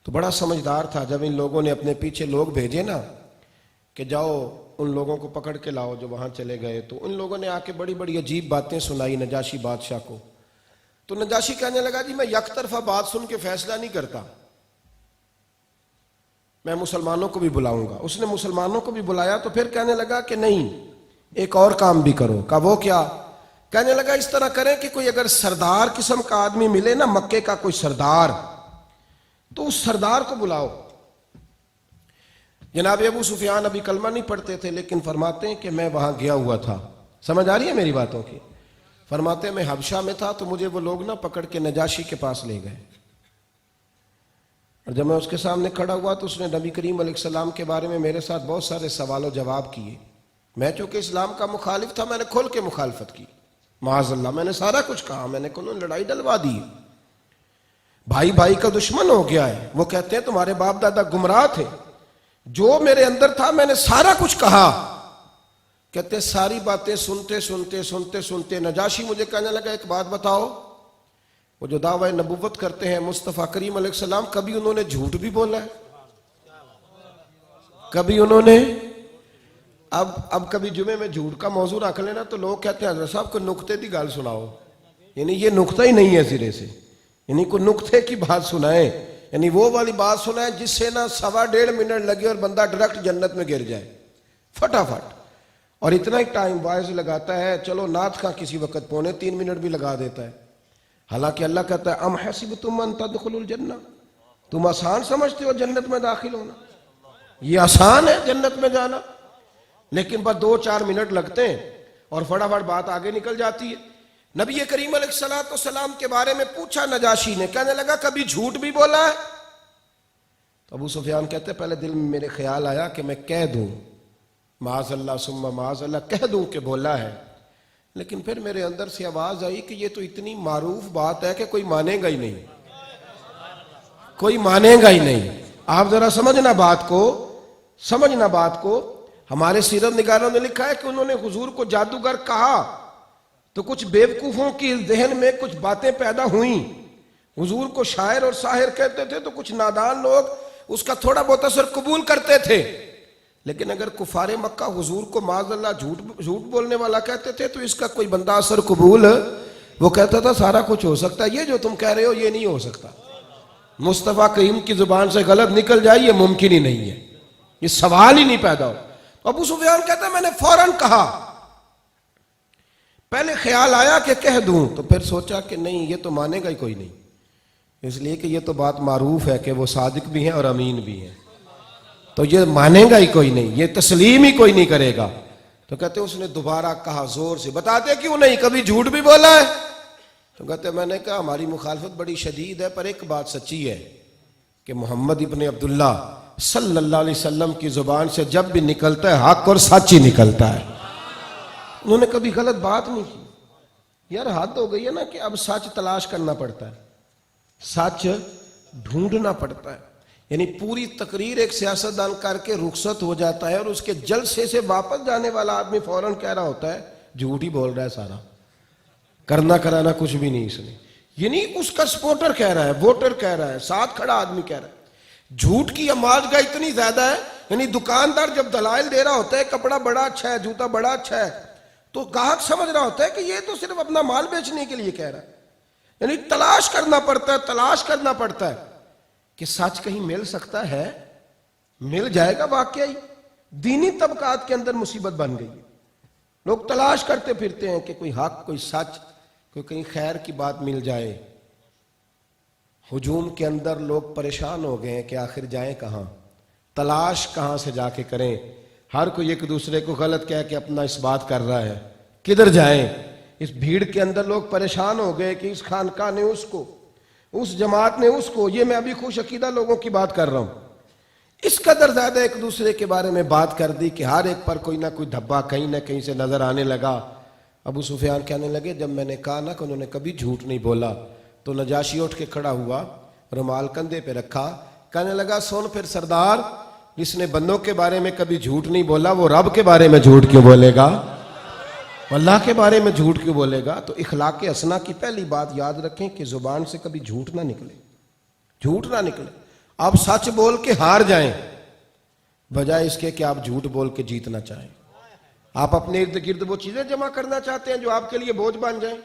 تو بڑا سمجھدار تھا. جب ان لوگوں نے اپنے پیچھے لوگ بھیجے نا کہ جاؤ ان لوگوں کو پکڑ کے لاؤ جو وہاں چلے گئے، تو ان لوگوں نے آ کے بڑی بڑی عجیب باتیں سنائی نجاشی بادشاہ کو. تو نجاشی کہنے لگا جی میں یک طرفہ بات سن کے فیصلہ نہیں کرتا، میں مسلمانوں کو بھی بلاؤں گا. اس نے مسلمانوں کو بھی بلایا تو پھر کہنے لگا کہ نہیں ایک اور کام بھی کرو. کہا وہ کیا؟ کہنے لگا اس طرح کریں کہ کوئی اگر سردار قسم کا آدمی ملے نا، مکے کا کوئی سردار، تو اس سردار کو بلاؤ. جناب ابو سفیان ابھی کلمہ نہیں پڑھتے تھے لیکن فرماتے ہیں کہ میں وہاں گیا ہوا تھا. سمجھ آ رہی ہے میری باتوں کی؟ فرماتے ہیں میں حبشہ میں تھا تو مجھے وہ لوگ نا پکڑ کے نجاشی کے پاس لے گئے، اور جب میں اس کے سامنے کھڑا ہوا تو اس نے نبی کریم علیہ السلام کے بارے میں میرے ساتھ بہت سارے سوال و جواب کیے. میں چونکہ اسلام کا مخالف تھا میں نے کھول کے مخالفت کی، معاذ اللہ میں نے سارا کچھ کہا، میں نے انہوں نے لڑائی ڈلوا دی، بھائی بھائی کا دشمن ہو گیا ہے. وہ کہتے ہیں تمہارے باپ دادا گمراہ تھے، جو میرے اندر تھا میں نے سارا کچھ کہا. کہتے ساری باتیں سنتے سنتے سنتے سنتے نجاشی مجھے کہنے لگا ایک بات بتاؤ، وہ جو دعوی نبوت کرتے ہیں مصطفیٰ کریم علیہ السلام، کبھی انہوں نے جھوٹ بھی بولا ہے؟ کبھی انہوں نے اب کبھی جمعے میں جھوٹ کا موضوع رکھ لینا تو لوگ کہتے ہیں حضرت صاحب کو نقطے دی گال سناؤ، یعنی یہ نقطہ ہی نہیں ہے سرے سے، یعنی کوئی نقطے کی بات سنائیں، یعنی وہ والی بات سنائیں جس سے نا 1.5 منٹ لگے اور بندہ ڈائریکٹ جنت میں گر جائے فٹافٹ. اور اتنا ہی ٹائم وائز لگاتا ہے، چلو نعت کا کسی وقت 2.25 منٹ بھی لگا دیتا ہے. حالانکہ اللہ کہتا ہے ام حسبتم ان تدخلوا الجنہ، تم آسان سمجھتے ہو جنت میں داخل ہونا؟ یہ آسان ہے جنت میں جانا؟ لیکن بس 2-4 منٹ لگتے ہیں اور فٹافٹ بات آگے نکل جاتی ہے. نبی کریم علیہ السلام کے بارے میں پوچھا نجاشی نے، کہنے لگا کبھی جھوٹ بھی بولا ہے؟ تو ابو سفیان کہتے پہلے دل میں میرے خیال آیا کہ میں کہہ دوں، معاذ اللہ ثم معاذ اللہ، کہہ دوں کہ بولا ہے، لیکن پھر میرے اندر سے آواز آئی کہ یہ تو اتنی معروف بات ہے کہ کوئی مانے گا ہی نہیں، کوئی مانے گا ہی نہیں. آپ ذرا سمجھنا بات کو، سمجھنا بات کو. ہمارے سیرت نگاروں نے لکھا ہے کہ انہوں نے حضور کو جادوگر کہا تو کچھ بیوقوفوں کی ذہن میں کچھ باتیں پیدا ہوئیں. حضور کو شاعر اور ساحر کہتے تھے تو کچھ نادان لوگ اس کا تھوڑا بہت اثر قبول کرتے تھے، لیکن اگر کفار مکہ حضور کو معاذ اللہ جھوٹ بولنے والا کہتے تھے تو اس کا کوئی بندہ اثر قبول، وہ کہتا تھا سارا کچھ ہو سکتا ہے، یہ جو تم کہہ رہے ہو یہ نہیں ہو سکتا، مصطفیٰ کریم کی زبان سے غلط نکل جائے یہ ممکن ہی نہیں ہے، یہ سوال ہی نہیں پیدا ہو. ابو سفیان کہتا ہے میں نے فوراً کہا، پہلے خیال آیا کہ کہہ دوں تو پھر سوچا کہ نہیں یہ تو مانے گا ہی کوئی نہیں، اس لیے کہ یہ تو بات معروف ہے کہ وہ صادق بھی ہیں اور امین بھی ہیں، تو یہ مانے گا ہی کوئی نہیں، یہ تسلیم ہی کوئی نہیں کرے گا. تو کہتے اس نے دوبارہ کہا زور سے، بتاتے کیوں نہیں کبھی جھوٹ بھی بولا ہے؟ تو کہتے ہیں میں نے کہا ہماری مخالفت بڑی شدید ہے، پر ایک بات سچی ہے کہ محمد ابن عبداللہ صلی اللہ علیہ وسلم کی زبان سے جب بھی نکلتا ہے حق اور سچ ہی نکلتا ہے۔ انہوں نے کبھی غلط بات نہیں کی۔ یار حد ہو گئی ہے نا کہ اب سچ تلاش کرنا پڑتا ہے، سچ ڈھونڈنا پڑتا ہے۔ یعنی پوری تقریر ایک سیاستدان کر کے رخصت ہو جاتا ہے اور اس کے جلسے سے واپس جانے والا آدمی فوراً کہہ رہا ہوتا ہے جھوٹ ہی بول رہا ہے سارا، کرنا کرانا کچھ بھی نہیں اس نے۔ یعنی اس کا سپورٹر کہہ رہا ہے، ووٹر کہہ رہا ہے، ساتھ کھڑا آدمی کہہ رہا ہے۔ جھوٹ کی آماج گاہ اتنی زیادہ ہے، یعنی دکاندار جب دلائل دے رہا ہوتا ہے کپڑا بڑا اچھا ہے، جوتا بڑا اچھا ہے، تو گاہک سمجھ رہا ہوتا ہے کہ یہ تو صرف اپنا مال بیچنے کے لیے کہہ رہا ہے۔ یعنی تلاش کرنا پڑتا ہے، تلاش کرنا پڑتا ہے کہ سچ کہیں مل سکتا ہے، مل جائے گا واقعی۔ دینی طبقات کے اندر مصیبت بن گئی ہے، لوگ تلاش کرتے پھرتے ہیں کہ کوئی حق، کوئی سچ، کوئی کہیں خیر کی بات مل جائے۔ ہجوم کے اندر لوگ پریشان ہو گئے ہیں کہ آخر جائیں کہاں، تلاش کہاں سے جا کے کریں۔ ہر کوئی ایک دوسرے کو غلط کہہ کے اپنا اس بات کر رہا ہے، کدھر جائیں؟ اس بھیڑ کے اندر لوگ پریشان ہو گئے کہ اس خانقاہ نے اس کو، اس جماعت نے اس کو، یہ میں ابھی خوش عقیدہ لوگوں کی بات کر رہا ہوں، اس قدر زیادہ ایک دوسرے کے بارے میں بات کر دی کہ ہر ایک پر کوئی نہ کوئی دھبا کہیں نہ کہیں سے نظر آنے لگا۔ ابو سفیان کہنے لگے جب میں نے کہا نا کہ انہوں نے کبھی جھوٹ نہیں بولا، تو نجاشی اٹھ کے کھڑا ہوا، رومال کندھے پہ رکھا، کہنے لگا سن پھر سردار، جس نے بندوں کے بارے میں کبھی جھوٹ نہیں بولا وہ رب کے بارے میں جھوٹ کیوں بولے گا، اللہ کے بارے میں جھوٹ کیوں بولے گا؟ تو اخلاق حسنہ کی پہلی بات یاد رکھیں کہ زبان سے کبھی جھوٹ نہ نکلے، جھوٹ نہ نکلے۔ آپ سچ بول کے ہار جائیں بجائے اس کے کہ آپ جھوٹ بول کے جیتنا چاہیں۔ آپ اپنے ارد گرد وہ چیزیں جمع کرنا چاہتے ہیں جو آپ کے لیے بوجھ بن جائیں،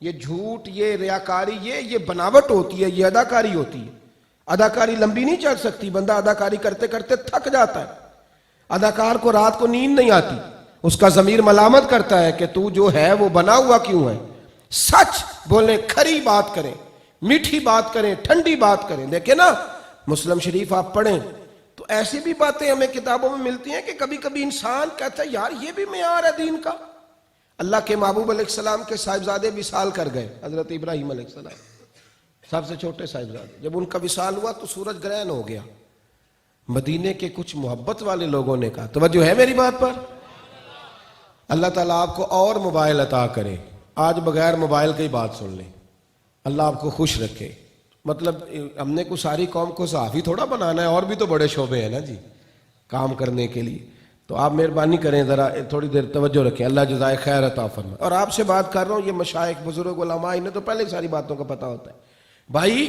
یہ جھوٹ، یہ ریاکاری، یہ بناوٹ ہوتی ہے، یہ اداکاری ہوتی ہے۔ اداکاری لمبی نہیں چل سکتی، بندہ اداکاری کرتے کرتے تھک جاتا ہے۔ اداکار کو رات کو نیند نہیں آتی، اس کا ضمیر ملامت کرتا ہے کہ تو جو ہے وہ بنا ہوا کیوں ہے۔ سچ بولیں، کھری بات کریں، میٹھی بات کریں، ٹھنڈی بات کریں۔ دیکھیں نا مسلم شریف آپ پڑھیں تو ایسی بھی باتیں ہمیں کتابوں میں ملتی ہیں کہ کبھی کبھی انسان کہتا ہے یار یہ بھی معیار ہے دین کا۔ اللہ کے محبوب علیہ السلام کے صاحبزادے وصال کر گئے، حضرت ابراہیم علیہ السلام سب سے چھوٹے صاحبزادے، جب ان کا وصال ہوا تو سورج گرہن ہو گیا۔ مدینے کے کچھ محبت والے لوگوں نے کہا، توجہ ہے میری بات پر؟ اللہ تعالیٰ آپ کو اور موبائل عطا کرے، آج بغیر موبائل کی بات سن لیں، اللہ آپ کو خوش رکھے۔ مطلب ہم نے کو ساری قوم کو صحافی تھوڑا بنانا ہے، اور بھی تو بڑے شعبے ہیں نا جی کام کرنے کے لیے۔ تو آپ مہربانی کریں ذرا تھوڑی دیر توجہ رکھیں، اللہ جزائے خیر عطا فرمائے۔ اور آپ سے بات کر رہا ہوں، یہ مشائخ، بزرگ، علماء، انہیں تو پہلے ساری باتوں کا پتہ ہوتا ہے۔ بھائی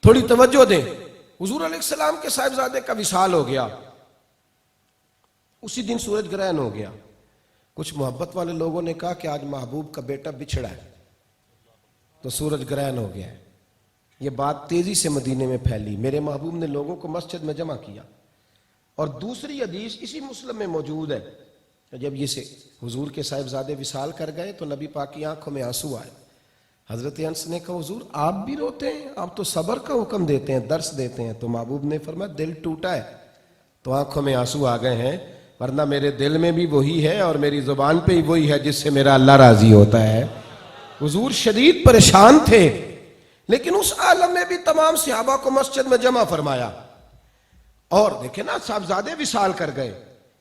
تھوڑی توجہ دیں، حضور علیہ السلام کے صاحبزادے کا وصال ہو گیا، اسی دن سورج گرہن ہو گیا۔ کچھ محبت والے لوگوں نے کہا کہ آج محبوب کا بیٹا بچھڑا ہے تو سورج گرہن ہو گیا ہے۔ یہ بات تیزی سے مدینے میں پھیلی، میرے محبوب نے لوگوں کو مسجد میں جمع کیا۔ اور دوسری حدیث اسی مسلم میں موجود ہے، جب یہ سے حضور کے صاحبزادے وصال کر گئے تو نبی پاک کی آنکھوں میں آنسو آئے۔ حضرت انس نے کہا حضور آپ بھی روتے ہیں، آپ تو صبر کا حکم دیتے ہیں، درس دیتے ہیں۔ تو محبوب نے فرمایا دل ٹوٹا ہے تو آنکھوں میں آنسو آ گئے ہیں، ورنہ میرے دل میں بھی وہی ہے اور میری زبان پہ ہی وہی ہے جس سے میرا اللہ راضی ہوتا ہے۔ حضور شدید پریشان تھے، لیکن اس عالم میں بھی تمام صحابہ کو مسجد میں جمع فرمایا۔ اور دیکھیں نا صاحبزادے وصال کر گئے،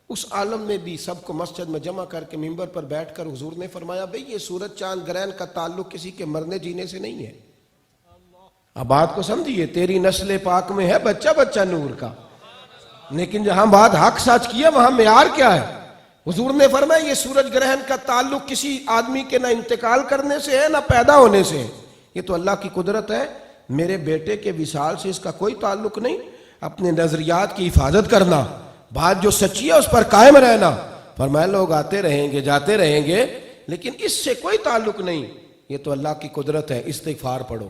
اس عالم میں بھی سب کو مسجد میں جمع کر کے منبر پر بیٹھ کر حضور نے فرمایا بھئی یہ سورج چاند گرہن کا تعلق کسی کے مرنے جینے سے نہیں ہے۔ اب بات کو سمجھیے، تیری نسل پاک میں ہے بچہ بچہ نور کا، لیکن جہاں بات حق سچ کی ہے وہاں معیار کیا ہے؟ حضور نے فرمایا یہ سورج گرہن کا تعلق کسی آدمی کے نہ انتقال کرنے سے ہے نہ پیدا ہونے سے ہے، یہ تو اللہ کی قدرت ہے۔ میرے بیٹے کے وصال سے اس کا کوئی تعلق نہیں، اپنے نظریات کی حفاظت کرنا، بات جو سچی ہے اس پر قائم رہنا۔ فرمایا لوگ آتے رہیں گے جاتے رہیں گے لیکن اس سے کوئی تعلق نہیں، یہ تو اللہ کی قدرت ہے۔ استغفار پڑھو،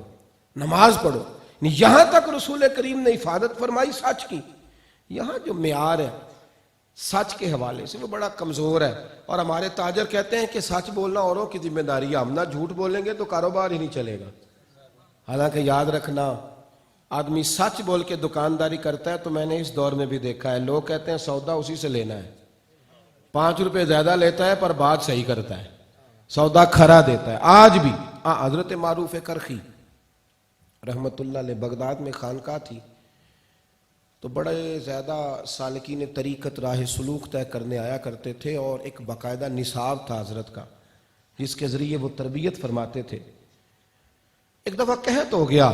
نماز پڑھو، یہاں تک رسول کریم نے حفاظت فرمائی سچ کی۔ یہاں جو معیار ہے سچ کے حوالے سے وہ بڑا کمزور ہے، اور ہمارے تاجر کہتے ہیں کہ سچ بولنا اوروں کی ذمہ داری ہے، ہم نہ جھوٹ بولیں گے تو کاروبار ہی نہیں چلے گا۔ حالانکہ یاد رکھنا آدمی سچ بول کے دکانداری کرتا ہے تو میں نے اس دور میں بھی دیکھا ہے، لوگ کہتے ہیں سودا اسی سے لینا ہے، 5 روپے زیادہ لیتا ہے پر بات صحیح کرتا ہے، سودا کھرا دیتا ہے۔ آج بھی حضرت معروف کرخی رحمت اللہ علیہ بغداد میں خانقاہ تھی، تو بڑے زیادہ سالکین طریقت راہ سلوک طے کرنے آیا کرتے تھے، اور ایک باقاعدہ نصاب تھا حضرت کا جس کے ذریعے وہ تربیت فرماتے تھے۔ ایک دفعہ قحط ہو گیا،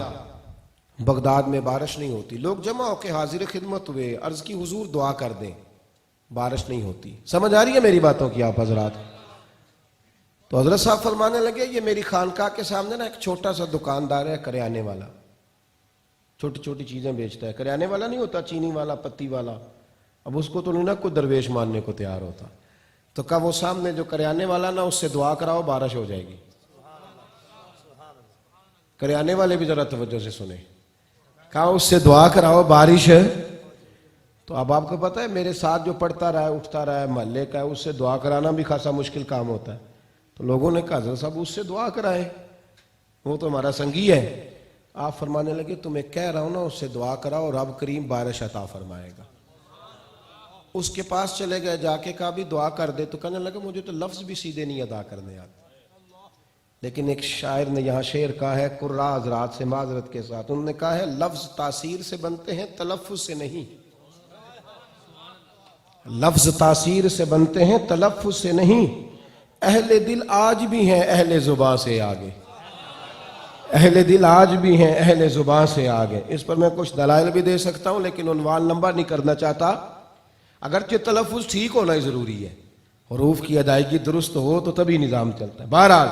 بغداد میں بارش نہیں ہوتی، لوگ جمع ہو کے حاضر خدمت ہوئے، عرض کی حضور دعا کر دیں، بارش نہیں ہوتی۔ سمجھ آ رہی ہے میری باتوں کی آپ حضرات؟ تو حضرت صاحب فرمانے لگے یہ میری خانقاہ کے سامنے نا ایک چھوٹا سا دکاندار ہے کریانے والا، چھوٹی چھوٹی چیزیں بیچتا ہے، کریانے والا نہیں ہوتا، چینی والا، پتی والا، اب اس کو تو نہیں نا کوئی درویش ماننے کو تیار ہوتا، تو کہا وہ سامنے جو کریانے والا نا اس سے دعا کراؤ بارش ہو جائے گی۔ کریانے والے بھی ذرا توجہ سے سنیں، کہا اس سے دعا کراؤ بارش ہے۔ تو اب آپ کو پتہ ہے میرے ساتھ جو پڑھتا رہا ہے اٹھتا رہا ہے محلے کا ہے، اس سے دعا کرانا بھی خاصا مشکل کام ہوتا ہے، تو لوگوں نے کہا حضرت صاحب اس سے دعا کرائیں، وہ تو ہمارا سنگی ہے۔ آپ فرمانے لگے تمہیں کہہ رہا ہوں نا اس سے دعا کراؤ، رب کریم بارش عطا فرمائے گا۔ اس کے پاس چلے گئے، جا کے کہا بھی دعا کر دے، تو کہنے لگا مجھے تو لفظ بھی سیدھے نہیں ادا کرنے آتے۔ لیکن ایک شاعر نے یہاں شعر کہا ہے قراء حضرات سے معذرت کے ساتھ، انہوں نے کہا ہے لفظ تاثیر سے بنتے ہیں تلفظ سے نہیں، لفظ تاثیر سے بنتے ہیں تلفظ سے نہیں، اہل دل آج بھی ہیں اہل زباں سے آگے، اہل دل آج بھی ہیں اہل زباں سے آگے۔ اس پر میں کچھ دلائل بھی دے سکتا ہوں لیکن عنوان لمبا نہیں کرنا چاہتا، اگرچہ تلفظ ٹھیک ہونا ہی ضروری ہے، حروف کی ادائیگی درست ہو تو تبھی نظام چلتا ہے۔ بہرحال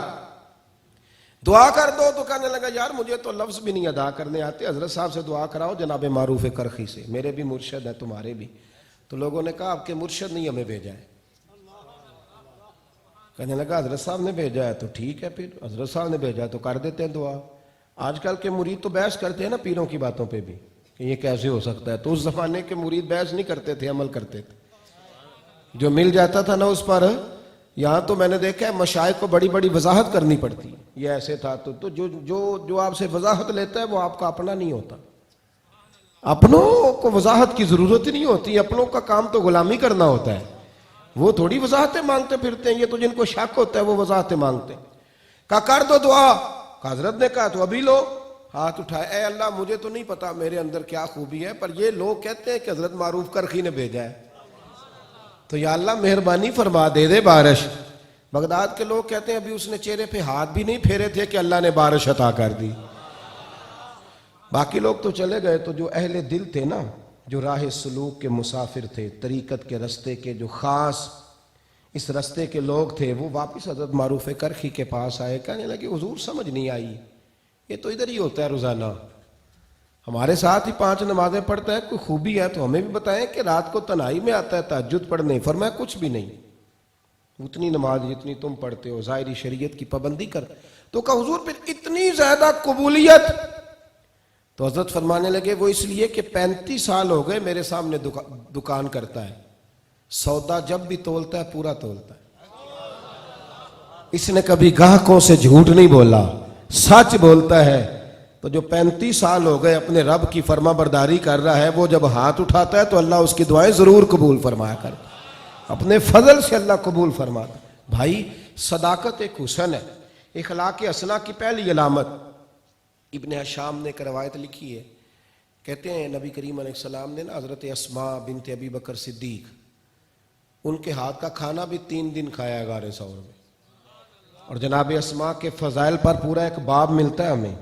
دعا کر دو، تو کہنے لگا یار مجھے تو لفظ بھی نہیں ادا کرنے آتے، حضرت صاحب سے دعا کراؤ جناب معروف کرخی سے، میرے بھی مرشد ہے تمہارے بھی۔ تو لوگوں نے کہا آپ کے مرشد نہیں ہمیں بھیجا ہے۔ کہنے لگا حضرت صاحب نے بھیجا ہے تو ٹھیک ہے، پھر حضرت صاحب نے بھیجا تو کر دیتے ہیں دعا۔ آج کل کے مرید تو بحث کرتے ہیں نا پیروں کی باتوں پہ بھی کہ یہ کیسے ہو سکتا ہے، تو اس زمانے کے مرید بحث نہیں کرتے تھے، عمل کرتے تھے، جو مل جاتا تھا نا اس پر۔ یہاں تو میں نے دیکھا ہے مشائخ کو بڑی بڑی وضاحت کرنی پڑتی ہے، یہ ایسے تھا تو جو آپ سے وضاحت لیتا ہے وہ آپ کا اپنا نہیں ہوتا، اپنوں کو وضاحت کی ضرورت نہیں ہوتی، اپنوں کا کام تو غلامی کرنا ہوتا ہے، وہ تھوڑی وضاحتیں مانگتے پھرتے ہیں، یہ تو جن کو شک ہوتا ہے وہ وضاحتیں مانگتے ہیں۔ کہا کر دو دعا، حضرت نے کہا تو ابھی لو، ہاتھ اٹھائے، اے اللہ مجھے تو نہیں پتا میرے اندر کیا خوبی ہے، پر یہ لوگ کہتے ہیں کہ حضرت معروف کرخی نے بھیجا ہے، تو یا اللہ مہربانی فرما دے دے بارش۔ بغداد کے لوگ کہتے ہیں ابھی اس نے چہرے پہ ہاتھ بھی نہیں پھیرے تھے کہ اللہ نے بارش عطا کر دی۔ باقی لوگ تو چلے گئے، تو جو اہل دل تھے نا، جو راہ سلوک کے مسافر تھے، طریقت کے رستے کے جو خاص اس رستے کے لوگ تھے، وہ واپس حضرت معروف کرخی کے پاس آئے، کہنے لگے حضور سمجھ نہیں آئی، یہ تو ادھر ہی ہوتا ہے روزانہ، ہمارے ساتھ ہی 5 نمازیں پڑھتا ہے، کوئی خوبی ہے تو ہمیں بھی بتائیں کہ رات کو تنہائی میں آتا ہے تہجد پڑھنے۔ فرمایا کچھ بھی نہیں، اتنی نماز جتنی تم پڑھتے ہو، ظاہری شریعت کی پابندی کر۔ تو کہا حضور پھر اتنی زیادہ قبولیت؟ تو حضرت فرمانے لگے وہ اس لیے کہ 35 سال ہو گئے میرے سامنے دکان کرتا ہے، سودا جب بھی تولتا ہے پورا تولتا ہے، اس نے کبھی گاہکوں سے جھوٹ نہیں بولا، سچ بولتا ہے۔ تو جو 35 سال ہو گئے اپنے رب کی فرما برداری کر رہا ہے، وہ جب ہاتھ اٹھاتا ہے تو اللہ اس کی دعائیں ضرور قبول فرمایا کر، اپنے فضل سے اللہ قبول فرماتا۔ بھائی صداقت ایک حسن ہے، اخلاق حسنہ کی پہلی علامت۔ ابن حشام نے ایک روایت لکھی ہے، کہتے ہیں نبی کریم علیہ السلام نے نا حضرت اسماء بنت ابی بکر صدیق، ان کے ہاتھ کا کھانا بھی 3 دن کھایا ہے غار ثور میں، اور جناب اسماء کے فضائل پر پورا ایک باب ملتا ہے ہمیں،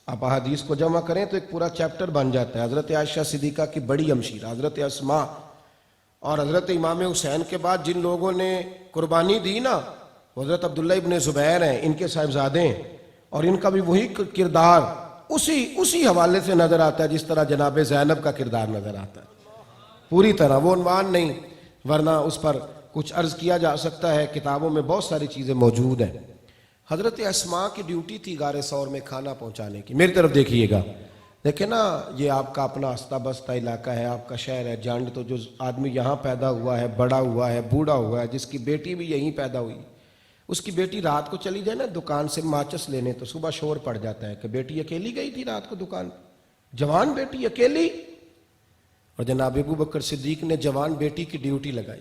آپ احادیث کو جمع کریں تو ایک پورا چیپٹر بن جاتا ہے۔ حضرت عائشہ صدیقہ کی بڑی ہمشیرہ حضرت اسماء، اور حضرت امام حسین کے بعد جن لوگوں نے قربانی دی نا، حضرت عبداللہ ابن زبیر ہیں، ان کے صاحبزادے ہیں، اور ان کا بھی وہی کردار اسی حوالے سے نظر آتا ہے جس طرح جناب زینب کا کردار نظر آتا ہے، پوری طرح، وہ عنوان نہیں، ورنہ اس پر کچھ عرض کیا جا سکتا ہے، کتابوں میں بہت ساری چیزیں موجود ہیں۔ حضرت اسماء کی ڈیوٹی تھی غار ثور میں کھانا پہنچانے کی۔ میری طرف دیکھیے گا، دیکھیں نا یہ آپ کا اپنا ہستہ بستہ علاقہ ہے، آپ کا شہر ہے جانڈ، تو جو آدمی یہاں پیدا ہوا ہے، بڑا ہوا ہے، بوڑھا ہوا ہے، جس کی بیٹی بھی یہیں پیدا ہوئی، اس کی بیٹی رات کو چلی جائے نا دکان سے ماچس لینے، تو صبح شور پڑ جاتا ہے کہ بیٹی اکیلی گئی تھی رات کو دکان، جوان بیٹی اکیلی، اور جناب ابو بکر صدیق نے جوان بیٹی کی ڈیوٹی لگائی،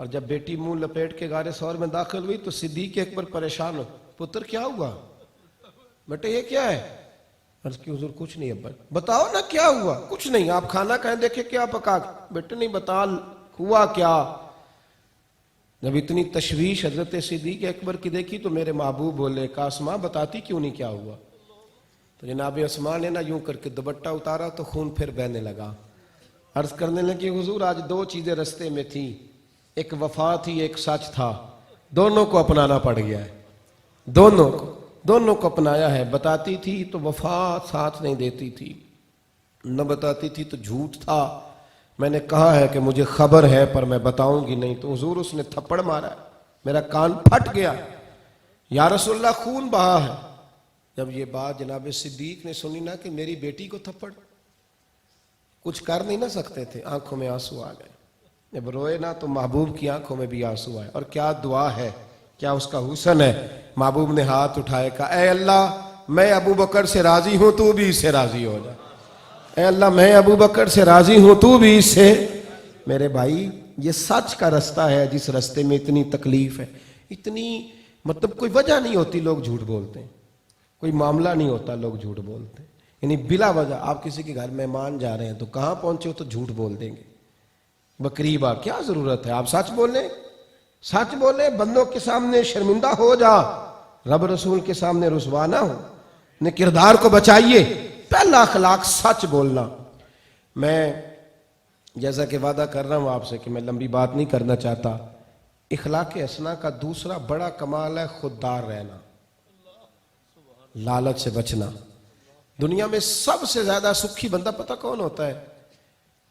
اور جب بیٹی منہ لپیٹ کے غار ثور میں داخل ہوئی تو صدیق اکبر پریشان ہو، پتر کیا ہوا بیٹے، یہ کیا ہے؟ عرض کی حضور کچھ نہیں ابا۔ بتاؤ نا کیا ہوا؟ کچھ نہیں، آپ کھانا کھائیں دیکھیں کیا پکا۔ بیٹے نہیں بتا ہوا کیا؟ جب اتنی تشویش حضرت صدیق اکبر کی دیکھی تو میرے محبوب بولے کہ اسماء بتاتی کیوں نہیں کیا ہوا؟ تو جناب اسماء نے نا یوں کر کے دوپٹہ اتارا تو خون پھر بہنے لگا۔ عرض کرنے لگی حضور آج دو چیزیں رستے میں تھیں، ایک وفا تھی ایک سچ تھا، دونوں کو اپنانا پڑ گیا ہے، دونوں کو اپنایا ہے۔ بتاتی تھی تو وفا ساتھ نہیں دیتی تھی، نہ بتاتی تھی تو جھوٹ تھا۔ میں نے کہا ہے کہ مجھے خبر ہے پر میں بتاؤں گی نہیں، تو حضور اس نے تھپڑ مارا، میرا کان پھٹ گیا، یا رسول اللہ خون بہا ہے۔ جب یہ بات جناب صدیق نے سنی نا کہ میری بیٹی کو تھپڑ، کچھ کر نہیں نہ سکتے تھے، آنکھوں میں آنسو آ گئے۔ جب روئے نا تو محبوب کی آنکھوں میں بھی آنسو آئے، اور کیا دعا ہے، کیا اس کا حسن ہے۔ محبوب نے ہاتھ اٹھائے کہا اے اللہ میں ابو بکر سے راضی ہوں، تو بھی اس سے راضی ہو جا۔ اے اللہ میں ابو بکر سے راضی ہوں، تو بھی اس سے۔ میرے بھائی یہ سچ کا رستہ ہے، جس رستے میں اتنی تکلیف ہے، اتنی مطلب کوئی وجہ نہیں ہوتی لوگ جھوٹ بولتے ہیں، کوئی معاملہ نہیں ہوتا لوگ جھوٹ بولتے ہیں، یعنی بلا وجہ۔ آپ کسی کے گھر مہمان جا رہے ہیں تو کہاں پہنچے ہو تو جھوٹ بول دیں گے، بقریبا کیا ضرورت ہے؟ آپ سچ بولیں، بندوں کے سامنے شرمندہ ہو جا، رب رسول کے سامنے رسوا نہ ہو، اپنے کردار کو بچائیے۔ پہلا اخلاق سچ بولنا۔ میں جیسا کہ وعدہ کر رہا ہوں آپ سے کہ میں لمبی بات نہیں کرنا چاہتا، اخلاق حسنہ کا دوسرا بڑا کمال ہے خوددار رہنا، لالچ سے بچنا۔ دنیا میں سب سے زیادہ سکھی بندہ پتہ کون ہوتا ہے؟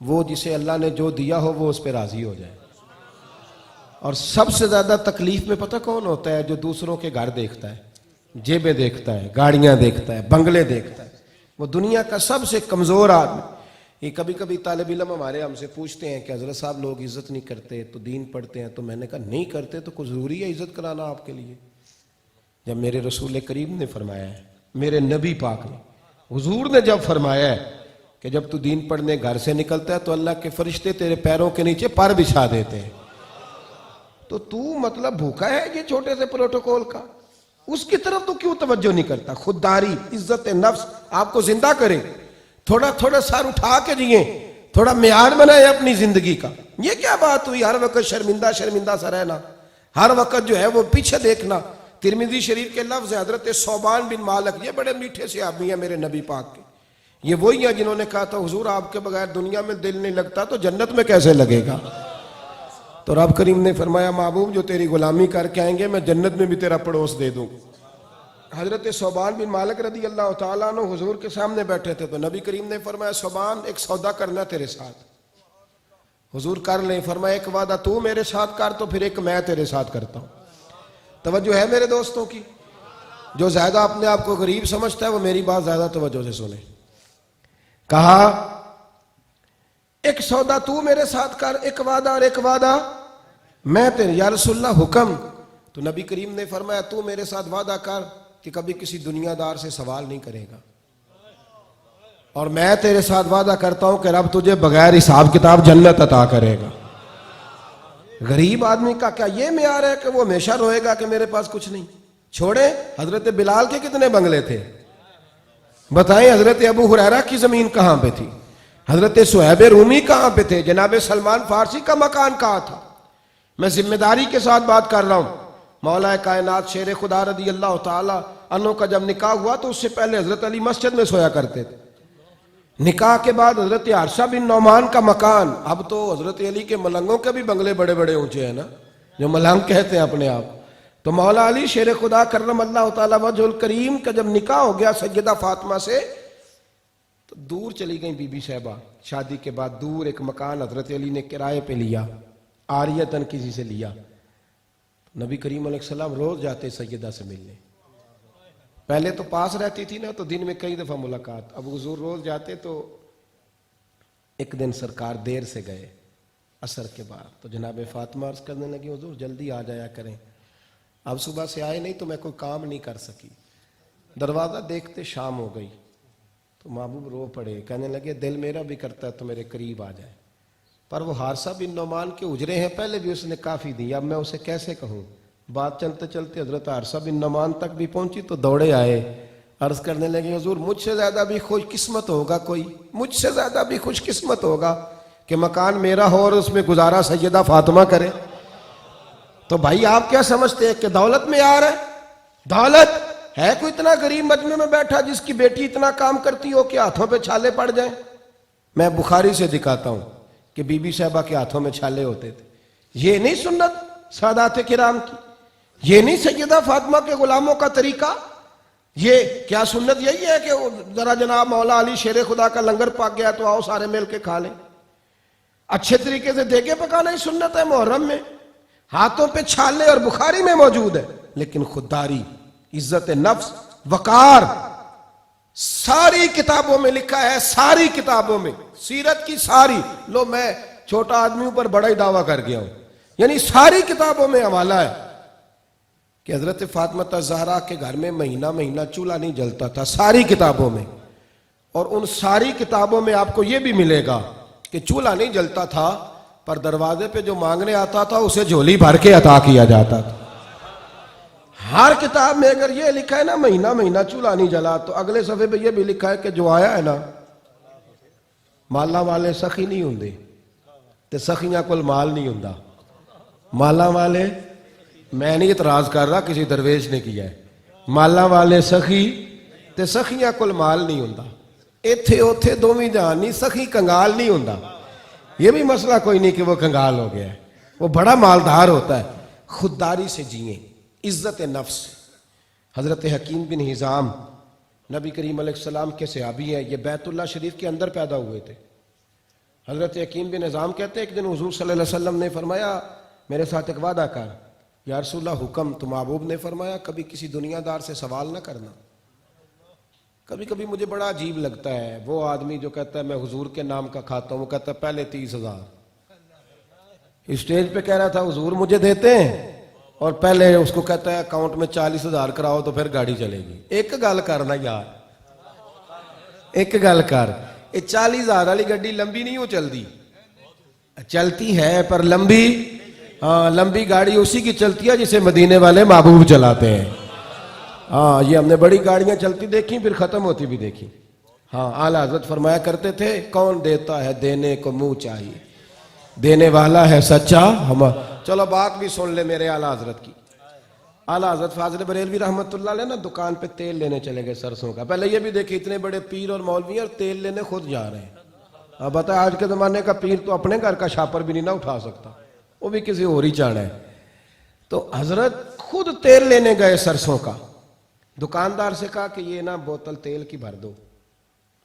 وہ جسے اللہ نے جو دیا ہو وہ اس پہ راضی ہو جائے۔ اور سب سے زیادہ تکلیف میں پتہ کون ہوتا ہے؟ جو دوسروں کے گھر دیکھتا ہے، جیبیں دیکھتا ہے، گاڑیاں دیکھتا ہے، بنگلے دیکھتا ہے، وہ دنیا کا سب سے کمزور آدمی۔ یہ کبھی کبھی طالب علم ہمارے ہم سے پوچھتے ہیں کہ حضرت صاحب لوگ عزت نہیں کرتے تو دین پڑھتے ہیں، تو میں نے کہا نہیں کرتے تو کوئی ضروری ہے عزت کرانا آپ کے لیے؟ جب میرے رسول کریم نے فرمایا ہے، میرے نبی پاک نے، حضور نے جب فرمایا ہے کہ جب تو دین پڑھنے گھر سے نکلتا ہے تو اللہ کے فرشتے تیرے پیروں کے نیچے پر بچھا دیتے ہیں، تو مطلب بھوکا ہے یہ چھوٹے سے پروٹوکول کا؟ اس کی طرف تو کیوں توجہ نہیں کرتا؟ خودداری، عزت نفس آپ کو زندہ کرے، تھوڑا تھوڑا سر اٹھا کے جئیں، تھوڑا معیار بنائے اپنی زندگی کا۔ یہ کیا بات ہوئی ہر وقت شرمندہ سا رہنا، ہر وقت جو ہے وہ پیچھے دیکھنا؟ ترمذی شریف کے لفظ ہے، حضرت صوبان بن مالک، یہ بڑے میٹھے سے آدمی ہیں میرے نبی پاک کے، یہ وہی ہیں جنہوں نے کہا تھا حضور آپ کے بغیر دنیا میں دل نہیں لگتا تو جنت میں کیسے لگے گا؟ تو رب کریم نے فرمایا محبوب جو تیری غلامی کر کے آئیں گے میں جنت میں بھی تیرا پڑوس دے دوں۔ حضرت صوبان بن مالک رضی اللہ تعالیٰ عنہ حضور کے سامنے بیٹھے تھے تو نبی کریم نے فرمایا صوبان ایک سودا کرنا تیرے ساتھ۔ حضور کر لیں، فرمایا ایک وعدہ تو میرے ساتھ کر تو پھر ایک میں تیرے ساتھ کرتا ہوں۔ توجہ ہے میرے دوستوں کی؟ جو زیادہ اپنے آپ کو غریب سمجھتا ہے وہ میری بات زیادہ توجہ سے سنے۔ کہا ایک سودا تو میرے ساتھ کر، ایک وعدہ میں تیرے۔ یا رسول اللہ حکم؟ تو نبی کریم نے فرمایا تو میرے ساتھ وعدہ کر کہ کبھی کسی دنیا دار سے سوال نہیں کرے گا، اور میں تیرے ساتھ وعدہ کرتا ہوں کہ رب تجھے بغیر حساب کتاب جنت عطا کرے گا۔ غریب آدمی کا کیا یہ معیار ہے کہ وہ ہمیشہ روئے گا کہ میرے پاس کچھ نہیں؟ چھوڑے حضرت بلال کے کتنے بنگلے تھے، بتائیں حضرت ابو ہریرہ کی زمین کہاں پہ تھی، حضرت صہیب رومی کہاں پہ تھے، جناب سلمان فارسی کا مکان کہاں تھا؟ میں ذمہ داری کے ساتھ بات کر رہا ہوں۔ مولا کائنات شیر خدا رضی اللہ تعالی عنہ کا جب نکاح ہوا تو اس سے پہلے حضرت علی مسجد میں سویا کرتے تھے، نکاح کے بعد حضرت عرشہ بن نعمان کا مکان، اب تو حضرت علی کے ملنگوں کے بھی بنگلے بڑے بڑے اونچے ہیں نا، جو ملنگ کہتے ہیں اپنے آپ۔ تو مولا علی شیر خدا کرم اللہ تعالی وجہ الکریم کا جب نکاح ہو گیا سیدہ فاطمہ سے تو دور چلی گئیں بی بی صاحبہ، شادی کے بعد دور ایک مکان حضرت علی نے کرائے پہ لیا، عاریتاً کسی سے لیا۔ نبی کریم علیہ السلام روز جاتے سیدہ سے ملنے، پہلے تو پاس رہتی تھی نا تو دن میں کئی دفعہ ملاقات، اب حضور روز جاتے تو ایک دن سرکار دیر سے گئے عصر کے بعد، تو جناب فاطمہ عرض کرنے لگی حضور جلدی آ جایا کریں، اب صبح سے آئے نہیں تو میں کوئی کام نہیں کر سکی۔ دروازہ دیکھتے شام ہو گئی تو محبوب رو پڑے، کہنے لگے دل میرا بھی کرتا ہے تو میرے قریب آ جائے، پر وہ حارثہ بن نعمان کے اجرے ہیں، پہلے بھی اس نے کافی دی، اب میں اسے کیسے کہوں؟ بات چلتے چلتے حضرت حارثہ بن نعمان تک بھی پہنچی تو دوڑے آئے، عرض کرنے لگے حضور مجھ سے زیادہ بھی خوش قسمت ہوگا کوئی، مجھ سے زیادہ بھی خوش قسمت ہوگا کہ مکان میرا ہو اور اس میں گزارا سیدہ فاطمہ کرے۔ تو بھائی آپ کیا سمجھتے ہیں کہ دولت میں آ رہا ہے؟ دولت ہے کوئی اتنا غریب مجمع میں بیٹھا جس کی بیٹی اتنا کام کرتی ہو کہ ہاتھوں پہ چھالے پڑ جائیں؟ میں بخاری سے دکھاتا ہوں کہ بی بی صاحبہ کے ہاتھوں میں چھالے ہوتے تھے۔ یہ نہیں سنت سادات کرام کی، یہ نہیں سیدہ فاطمہ کے غلاموں کا طریقہ؟ یہ کیا سنت یہی ہے کہ ذرا جناب مولا علی شیر خدا کا لنگر پاک گیا تو آؤ سارے مل کے کھا لیں؟ اچھے طریقے سے دیکھے پکانا ہی سنت ہے محرم میں، ہاتھوں پہ چھالے اور بخاری میں موجود ہے۔ لیکن خودداری، عزت نفس، وقار ساری کتابوں میں لکھا ہے، ساری کتابوں میں، سیرت کی ساری، لو میں چھوٹا آدمی اوپر بڑا ہی دعویٰ کر گیا ہوں، یعنی ساری کتابوں میں حوالہ ہے کہ حضرت فاطمہ الزہرا کے گھر میں مہینہ مہینہ چولہا نہیں جلتا تھا، ساری کتابوں میں۔ اور ان ساری کتابوں میں آپ کو یہ بھی ملے گا کہ چولہا نہیں جلتا تھا پر دروازے پہ جو مانگنے آتا تھا اسے جھولی بھر کے عطا کیا جاتا تھا۔ ہر کتاب میں اگر یہ لکھا ہے نا مہینہ مہینہ چولہا نہیں جلا، تو اگلے صفحے پہ یہ بھی لکھا ہے کہ جو آیا ہے نا مالا والے سخی نہیں ہوندے تے سخیاں کول مال نہیں ہوندا۔ مالا والے، میں نہیں اعتراض کر رہا، کسی درویش نے کیا ہے، مالا والے سخی تے سخیاں کول مال نہیں ہوندا۔ ایتھے اوتھے دوویں جہان نہیں، سخی کنگال نہیں ہوندا۔ یہ بھی مسئلہ کوئی نہیں کہ وہ کنگال ہو گیا ہے، وہ بڑا مالدار ہوتا ہے۔ خودداری سے جئیں، عزت نفس۔ حضرت حکیم بن حزام نبی کریم علیہ السلام کے صحابی ہیں، یہ بیت اللہ شریف کے اندر پیدا ہوئے تھے۔ حضرت حکیم بن حزام کہتے ہیں ایک دن حضور صلی اللہ علیہ وسلم نے فرمایا میرے ساتھ ایک وعدہ کر۔ یا رسول اللہ حکم؟ تو محبوب نے فرمایا کبھی کسی دنیا دار سے سوال نہ کرنا۔ کبھی کبھی مجھے بڑا عجیب لگتا ہے وہ آدمی جو کہتا ہے میں حضور کے نام کا کھاتا ہوں، وہ کہتا ہے پہلے 30,000، اسٹیج پہ کہہ رہا تھا حضور مجھے دیتے ہیں، اور پہلے اس کو کہتا ہے اکاؤنٹ میں 40,000 کراؤ تو پھر گاڑی چلے گی۔ ایک گل کرنا یار، ایک گل کر، یہ 40,000 والی گڈی لمبی نہیں ہو چلتی، چلتی ہے پر لمبی، ہاں لمبی گاڑی اسی کی چلتی ہے جسے مدینے والے محبوب چلاتے ہیں۔ ہاں یہ ہم نے بڑی گاڑیاں چلتی دیکھی پھر ختم ہوتی بھی دیکھی۔ ہاں اعلیٰ حضرت فرمایا کرتے تھے کون دیتا ہے دینے کو منہ چاہیے، دینے والا ہے سچا ہم۔ چلو بات بھی سن لے میرے اعلیٰ حضرت کی۔ اعلیٰ حضرت فاضل بریلوی رحمت اللہ علیہ نا دکان پہ تیل لینے چلے گئے سرسوں کا۔ پہلے یہ بھی دیکھیں اتنے بڑے پیر اور مولوی ہیں اور تیل لینے خود جا رہے ہیں۔ اب بتا آج کے زمانے کا پیر تو اپنے گھر کا شاپر بھی نہیں نہ اٹھا سکتا، وہ بھی کسی اور ہی چاڑا ہے۔ تو حضرت خود تیل لینے گئے سرسوں کا، دکاندار سے کہا کہ یہ نا بوتل تیل کی بھر دو۔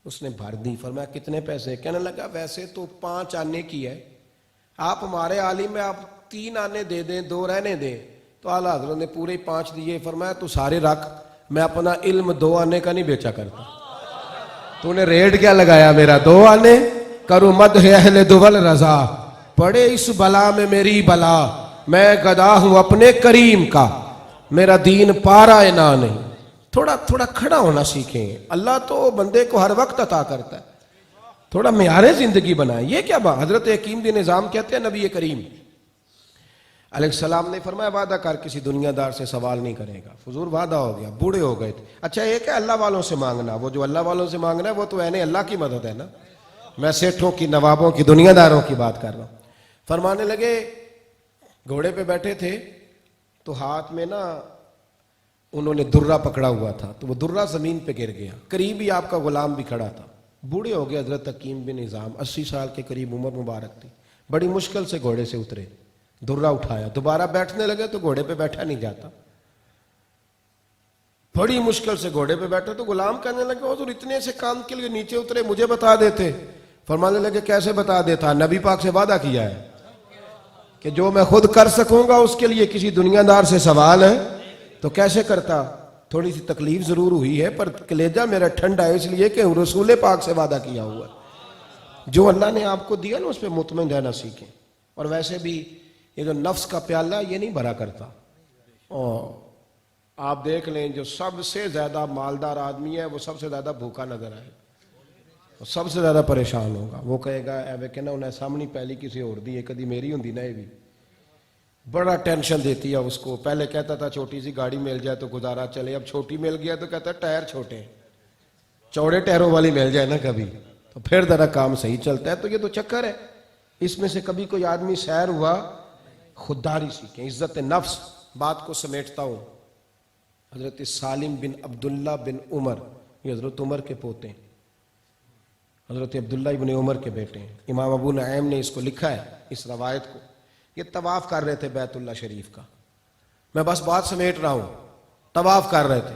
اس نے بھر دی، فرمایا کتنے پیسے؟ کہنے لگا ویسے تو 5 آنے کی ہے، آپ ہمارے عالم میں آپ 3 آنے دے دیں 2 رہنے دیں۔ تو اعلیٰ حضرت نے پورے 5 دیے، فرمایا تو سارے رکھ، میں اپنا علم 2 آنے کا نہیں بیچا کرتا۔ تو نے ریٹ کیا لگایا میرا؟ 2 آنے کرو مدح اہل دول رضا، پڑے اس بلا میں میری بلا، میں گدا ہوں اپنے کریم کا، میرا دین پارا نہ نہیں۔ تھوڑا تھوڑا کھڑا ہونا سیکھیں، اللہ تو بندے کو ہر وقت عطا کرتا ہے، تھوڑا معیار زندگی بنائیں۔ یہ کیا بات؟ حضرت حکیم بن حزام کہتے ہیں نبی کریم علیہ السلام نے فرمایا وعدہ کر کسی دنیا دار سے سوال نہیں کرے گا۔ حضور وعدہ ہو گیا، بوڑھے ہو گئے تھے۔ اچھا ایک ہے اللہ والوں سے مانگنا، وہ جو اللہ والوں سے مانگنا ہے وہ تو عین اللہ کی مدد ہے نا، میں سیٹھوں کی، نوابوں کی، دنیا داروں کی بات کر رہا ہوں۔ فرمانے لگے گھوڑے پہ بیٹھے تھے تو ہاتھ میں نا انہوں نے درہ پکڑا ہوا تھا، تو وہ درہ زمین پہ گر گیا، قریب ہی آپ کا غلام بھی کھڑا تھا، بوڑھے ہو گئے حضرت حکیم بن حزام، 80 سال کے قریب عمر مبارک تھی، بڑی مشکل سے گھوڑے سے اترے، درہ اٹھایا، دوبارہ بیٹھنے لگے تو گھوڑے پہ بیٹھا نہیں جاتا، بڑی مشکل سے گھوڑے پہ بیٹھے تو غلام کہنے لگے حضور اتنے سے کام کے لیے نیچے اترے، مجھے بتا دیتے۔ فرمانے لگے کیسے بتا دیتا؟ نبی پاک سے وعدہ کیا ہے کہ جو میں خود کر سکوں گا اس کے لیے کسی دنیا دار سے سوال ہے تو کیسے کرتا؟ تھوڑی سی تکلیف ضرور ہوئی ہے پر کلیجہ میرا ٹھنڈا ہے، اس لیے کہ رسول پاک سے وعدہ کیا ہوا ہے، جو اللہ نے آپ کو دیا نا اس پہ مطمئن رہنا سیکھیں۔ اور ویسے بھی یہ جو نفس کا پیالہ یہ نہیں بھرا کرتا، اور آپ دیکھ لیں جو سب سے زیادہ مالدار آدمی ہے وہ سب سے زیادہ بھوکا نظر آئے، سب سے زیادہ پریشان ہوگا. وہ کہے گا اے کہ نا انہیں سامنے پہلی کسی اور دی ہے, کدی میری ہوندی نہ. یہ بھی بڑا ٹینشن دیتی ہے اس کو. پہلے کہتا تھا چھوٹی سی گاڑی مل جائے تو گزارا چلے, اب چھوٹی مل گیا تو کہتا ہے ٹائر چھوٹے, چوڑے ٹائروں والی مل جائے نا کبھی تو پھر ذرا کام صحیح چلتا ہے. تو یہ تو چکر ہے. اس میں سے کبھی کوئی آدمی سیر ہوا, خودداری سیکھیں, عزت نفس. بات کو سمیٹتا ہوں. حضرت سالم بن عبداللہ بن عمر, یہ حضرت عمر کے پوتے ہیں, حضرت عبداللہ ابن عمر کے بیٹے ہیں. امام ابو نعیم نے اس کو لکھا ہے, اس روایت کو. یہ طواف کر رہے تھے بیت اللہ شریف کا. میں بس بات سمیٹ رہا ہوں. طواف کر رہے تھے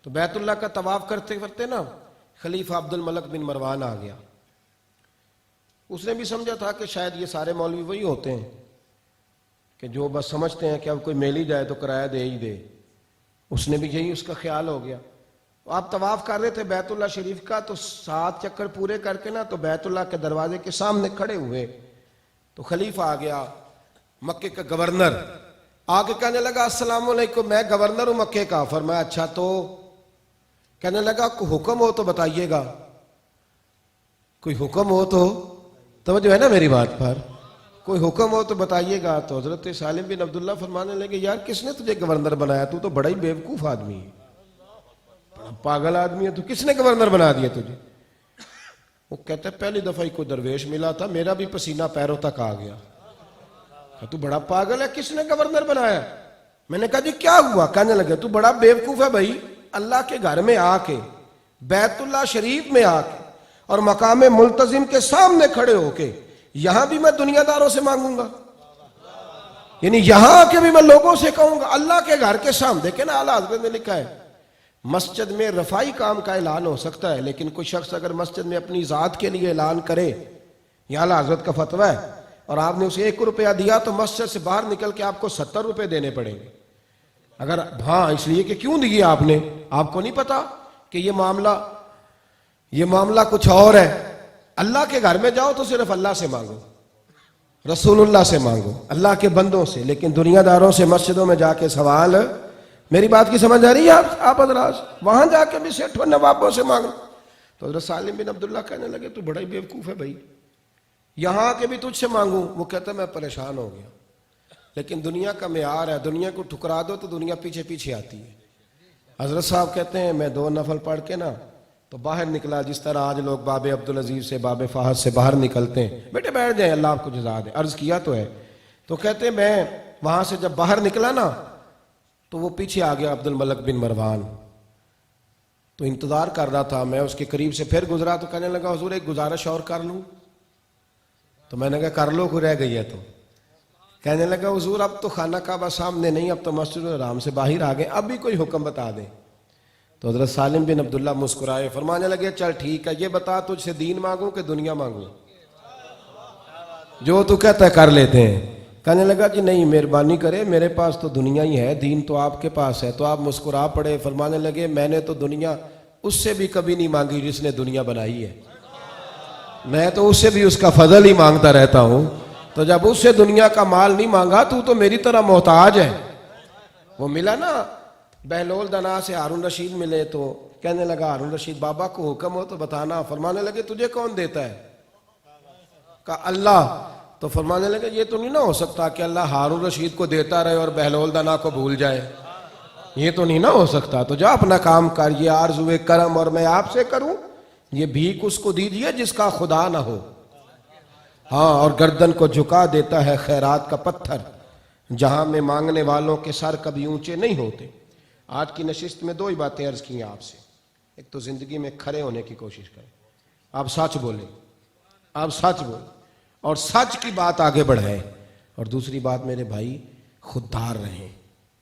تو بیت اللہ کا طواف کرتے کرتے نا خلیفہ عبد الملک بن مروان آ گیا. اس نے بھی سمجھا تھا کہ شاید یہ سارے مولوی وہی ہوتے ہیں کہ جو بس سمجھتے ہیں کہ اب کوئی میل ہی جائے تو کرایہ دے ہی دے. اس نے بھی یہی اس کا خیال ہو گیا. آپ طواف کر رہے تھے بیت اللہ شریف کا, تو 7 چکر پورے کر کے نا تو بیت اللہ کے دروازے کے سامنے کھڑے ہوئے تو خلیفہ آ گیا, مکے کا گورنر. آ کے کہنے لگا السلام علیکم, میں گورنر ہوں مکے کا. فرمایا اچھا, تو کہنے لگا کوئی حکم ہو تو بتائیے گا, کوئی حکم ہو تو توجہ ہے نا میری بات پر, کوئی حکم ہو تو بتائیے گا. تو حضرت سالم بن عبداللہ فرمانے لگے یار کس نے تجھے گورنر بنایا, تو بڑا ہی بیوقوف آدمی ہے, بڑا پاگل آدمی ہے, تو کس نے گورنر بنا دیا تجھے؟ وہ کہتا ہے پہلی دفعہ ہی کوئی درویش ملا تھا, میرا بھی پسینہ پیروں تک آ گیا. تو بڑا پاگل ہے, کس نے گورنر بنایا؟ میں نے کہا جی کیا ہوا؟ کہنے لگے تو بڑا بیوقوف ہے بھائی, اللہ کے گھر میں آ کے, بیت اللہ شریف میں آ کے اور مقام ملتزم کے سامنے کھڑے ہو کے یہاں بھی میں دنیا داروں سے مانگوں گا, یعنی یہاں آ کے بھی میں لوگوں سے کہوں گا. اللہ کے گھر کے سامنے دیکھیں نا, اعلیٰ حضرت نے لکھا ہے مسجد میں رفائی کام کا اعلان ہو سکتا ہے, لیکن کوئی شخص اگر مسجد میں اپنی ذات کے لیے اعلان کرے, یہ اعلیٰ حضرت کا فتویٰ ہے, اور آپ نے اسے 1 روپیہ دیا تو مسجد سے باہر نکل کے آپ کو 70 روپے دینے پڑیں گے. اگر ہاں اس لیے کہ کیوں دیے آپ نے, آپ کو نہیں پتا کہ یہ معاملہ کچھ اور ہے. اللہ کے گھر میں جاؤ تو صرف اللہ سے مانگو, رسول اللہ سے مانگو, اللہ کے بندوں سے, لیکن دنیا داروں سے مسجدوں میں جا کے سوال. میری بات کی سمجھ آ رہی ہے آپ حضرات؟ وہاں جا کے بھی سیٹھوں نوابوں سے مانگو. تو حضرت سالم بن عبداللہ کہنے لگے تو بڑا ہی بیوقوف ہے بھائی, یہاں کے بھی تجھ سے مانگوں. وہ کہتا میں پریشان ہو گیا, لیکن دنیا کا معیار ہے, دنیا کو ٹھکرا دو تو دنیا پیچھے پیچھے آتی ہے. حضرت صاحب کہتے ہیں میں 2 نفل پڑھ کے نا تو باہر نکلا, جس طرح آج لوگ باب عبدالعزیز سے, باب فہد سے باہر نکلتے ہیں, بیٹے بیٹھ جائیں اللہ آپ کو جزا دے, عرض کیا تو ہے. تو کہتے ہیں میں وہاں سے جب باہر نکلا نا تو وہ پیچھے آ گیا عبد الملک بن مروان, تو انتظار کر رہا تھا. میں اس کے قریب سے پھر گزرا تو کہنے لگا حضور ایک گزارش اور کر لوں. تو میں نے کہا کر لو, کوئی رہ گئی ہے تو. کہنے لگا حضور اب تو خانہ کعبہ سامنے نہیں, اب تو مسجد الحرام سے باہر آ گئے, اب بھی کوئی حکم بتا دیں. تو حضرت سالم بن عبداللہ مسکرائے, فرمانے لگے چل ٹھیک ہے, یہ بتا تجھ سے دین مانگوں کہ دنیا مانگوں؟ جو تو کہتا ہے کر لیتے ہیں. کہنے لگا کہ نہیں مہربانی کرے, میرے پاس تو دنیا ہی ہے, دین تو آپ کے پاس ہے. تو آپ مسکرا پڑے, فرمانے لگے میں نے تو دنیا اس سے بھی کبھی نہیں مانگی جس نے دنیا بنائی ہے, میں تو اس سے بھی اس کا فضل ہی مانگتا رہتا ہوں. تو جب اس سے دنیا کا مال نہیں مانگا تو میری طرح محتاج ہے. وہ ملا نا بہلول دنا سے ہارون رشید ملے, تو کہنے لگا ہارون رشید بابا کو حکم ہو تو بتانا. فرمانے لگے تجھے کون دیتا ہے؟ کہا اللہ. تو فرمانے لگے یہ تو نہیں نہ ہو سکتا کہ اللہ ہارون رشید کو دیتا رہے اور بہلول دنا کو بھول جائے, یہ تو نہیں نہ ہو سکتا. تو جا اپنا کام کر, یہ آرزوئے کرم اور میں آپ سے کروں, یہ بھیک اس کو دیجئے جس کا خدا نہ ہو. ہاں, اور گردن کو جھکا دیتا ہے خیرات کا پتھر, جہاں میں مانگنے والوں کے سر کبھی اونچے نہیں ہوتے. آج کی نشست میں 2 ہی باتیں عرض کی ہیں آپ سے. ایک تو زندگی میں کھڑے ہونے کی کوشش کریں, آپ سچ بولیں, آپ سچ بولیں اور سچ کی بات آگے بڑھائیں. اور دوسری بات میرے بھائی, خوددار رہیں,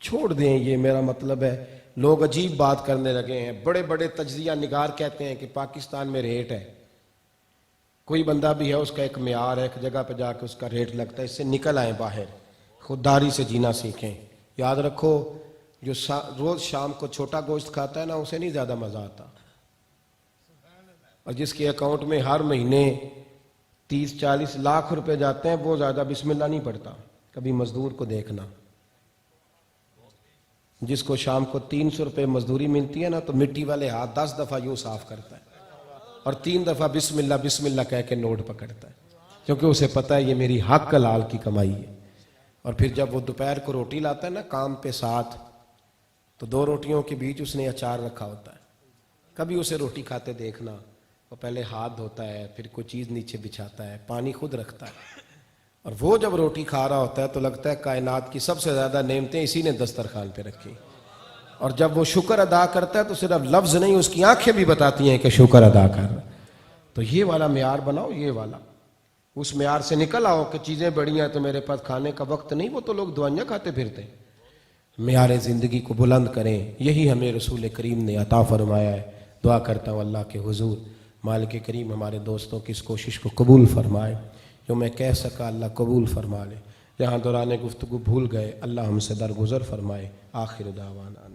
چھوڑ دیں. یہ میرا مطلب ہے لوگ عجیب بات کرنے لگے ہیں, بڑے بڑے تجزیہ نگار کہتے ہیں کہ پاکستان میں ریٹ ہے. کوئی بندہ بھی ہے اس کا ایک معیار ہے, ایک جگہ پہ جا کے اس کا ریٹ لگتا ہے. اس سے نکل آئیں باہر, خودداری سے جینا سیکھیں. یاد رکھو جو روز شام کو چھوٹا گوشت کھاتا ہے نا, اسے نہیں زیادہ مزہ آتا, اور جس کے اکاؤنٹ میں ہر مہینے 30-40 لاکھ روپے جاتے ہیں وہ زیادہ بسم اللہ نہیں پڑھتا. کبھی مزدور کو دیکھنا, جس کو شام کو 300 روپے مزدوری ملتی ہے نا, تو مٹی والے ہاتھ 10 دفعہ یوں صاف کرتا ہے. اور 3 دفعہ بسم اللہ کہہ کے نوٹ پکڑتا ہے، کیونکہ اسے پتہ ہے یہ میری حق حلال کی کمائی ہے۔ اور پھر جب وہ دوپہر کو روٹی لاتا ہے نا کام پہ ساتھ، تو 2 روٹیوں کے بیچ اس نے اچار رکھا ہوتا ہے۔ کبھی اسے روٹی کھاتے دیکھنا، وہ پہلے ہاتھ دھوتا ہے، پھر کوئی چیز نیچے بچھاتا ہے، پانی خود رکھتا ہے، اور وہ جب روٹی کھا رہا ہوتا ہے تو لگتا ہے کائنات کی سب سے زیادہ نعمتیں اسی نے دسترخوان پہ رکھی۔ اور جب وہ شکر ادا کرتا ہے تو صرف لفظ نہیں، اس کی آنکھیں بھی بتاتی ہیں کہ شکر ادا کر رہا ہے۔ تو یہ والا معیار بناؤ، یہ والا، اس معیار سے نکل آؤ کہ چیزیں بڑی ہیں تو میرے پاس کھانے کا وقت نہیں، وہ تو لوگ دوائیاں کھاتے پھرتے ہیں۔ معیار زندگی کو بلند کریں، یہی ہمیں رسول کریم نے عطا فرمایا ہے۔ دعا کرتا ہوں اللہ کے حضور مالک کریم ہمارے دوستوں کی اس کوشش کو قبول فرمائے، جو میں کہہ سکا اللہ قبول فرما لے، جہاں دوران گفتگو بھول گئے اللہ ہم سے درگزر فرمائے۔ آخر دعوانا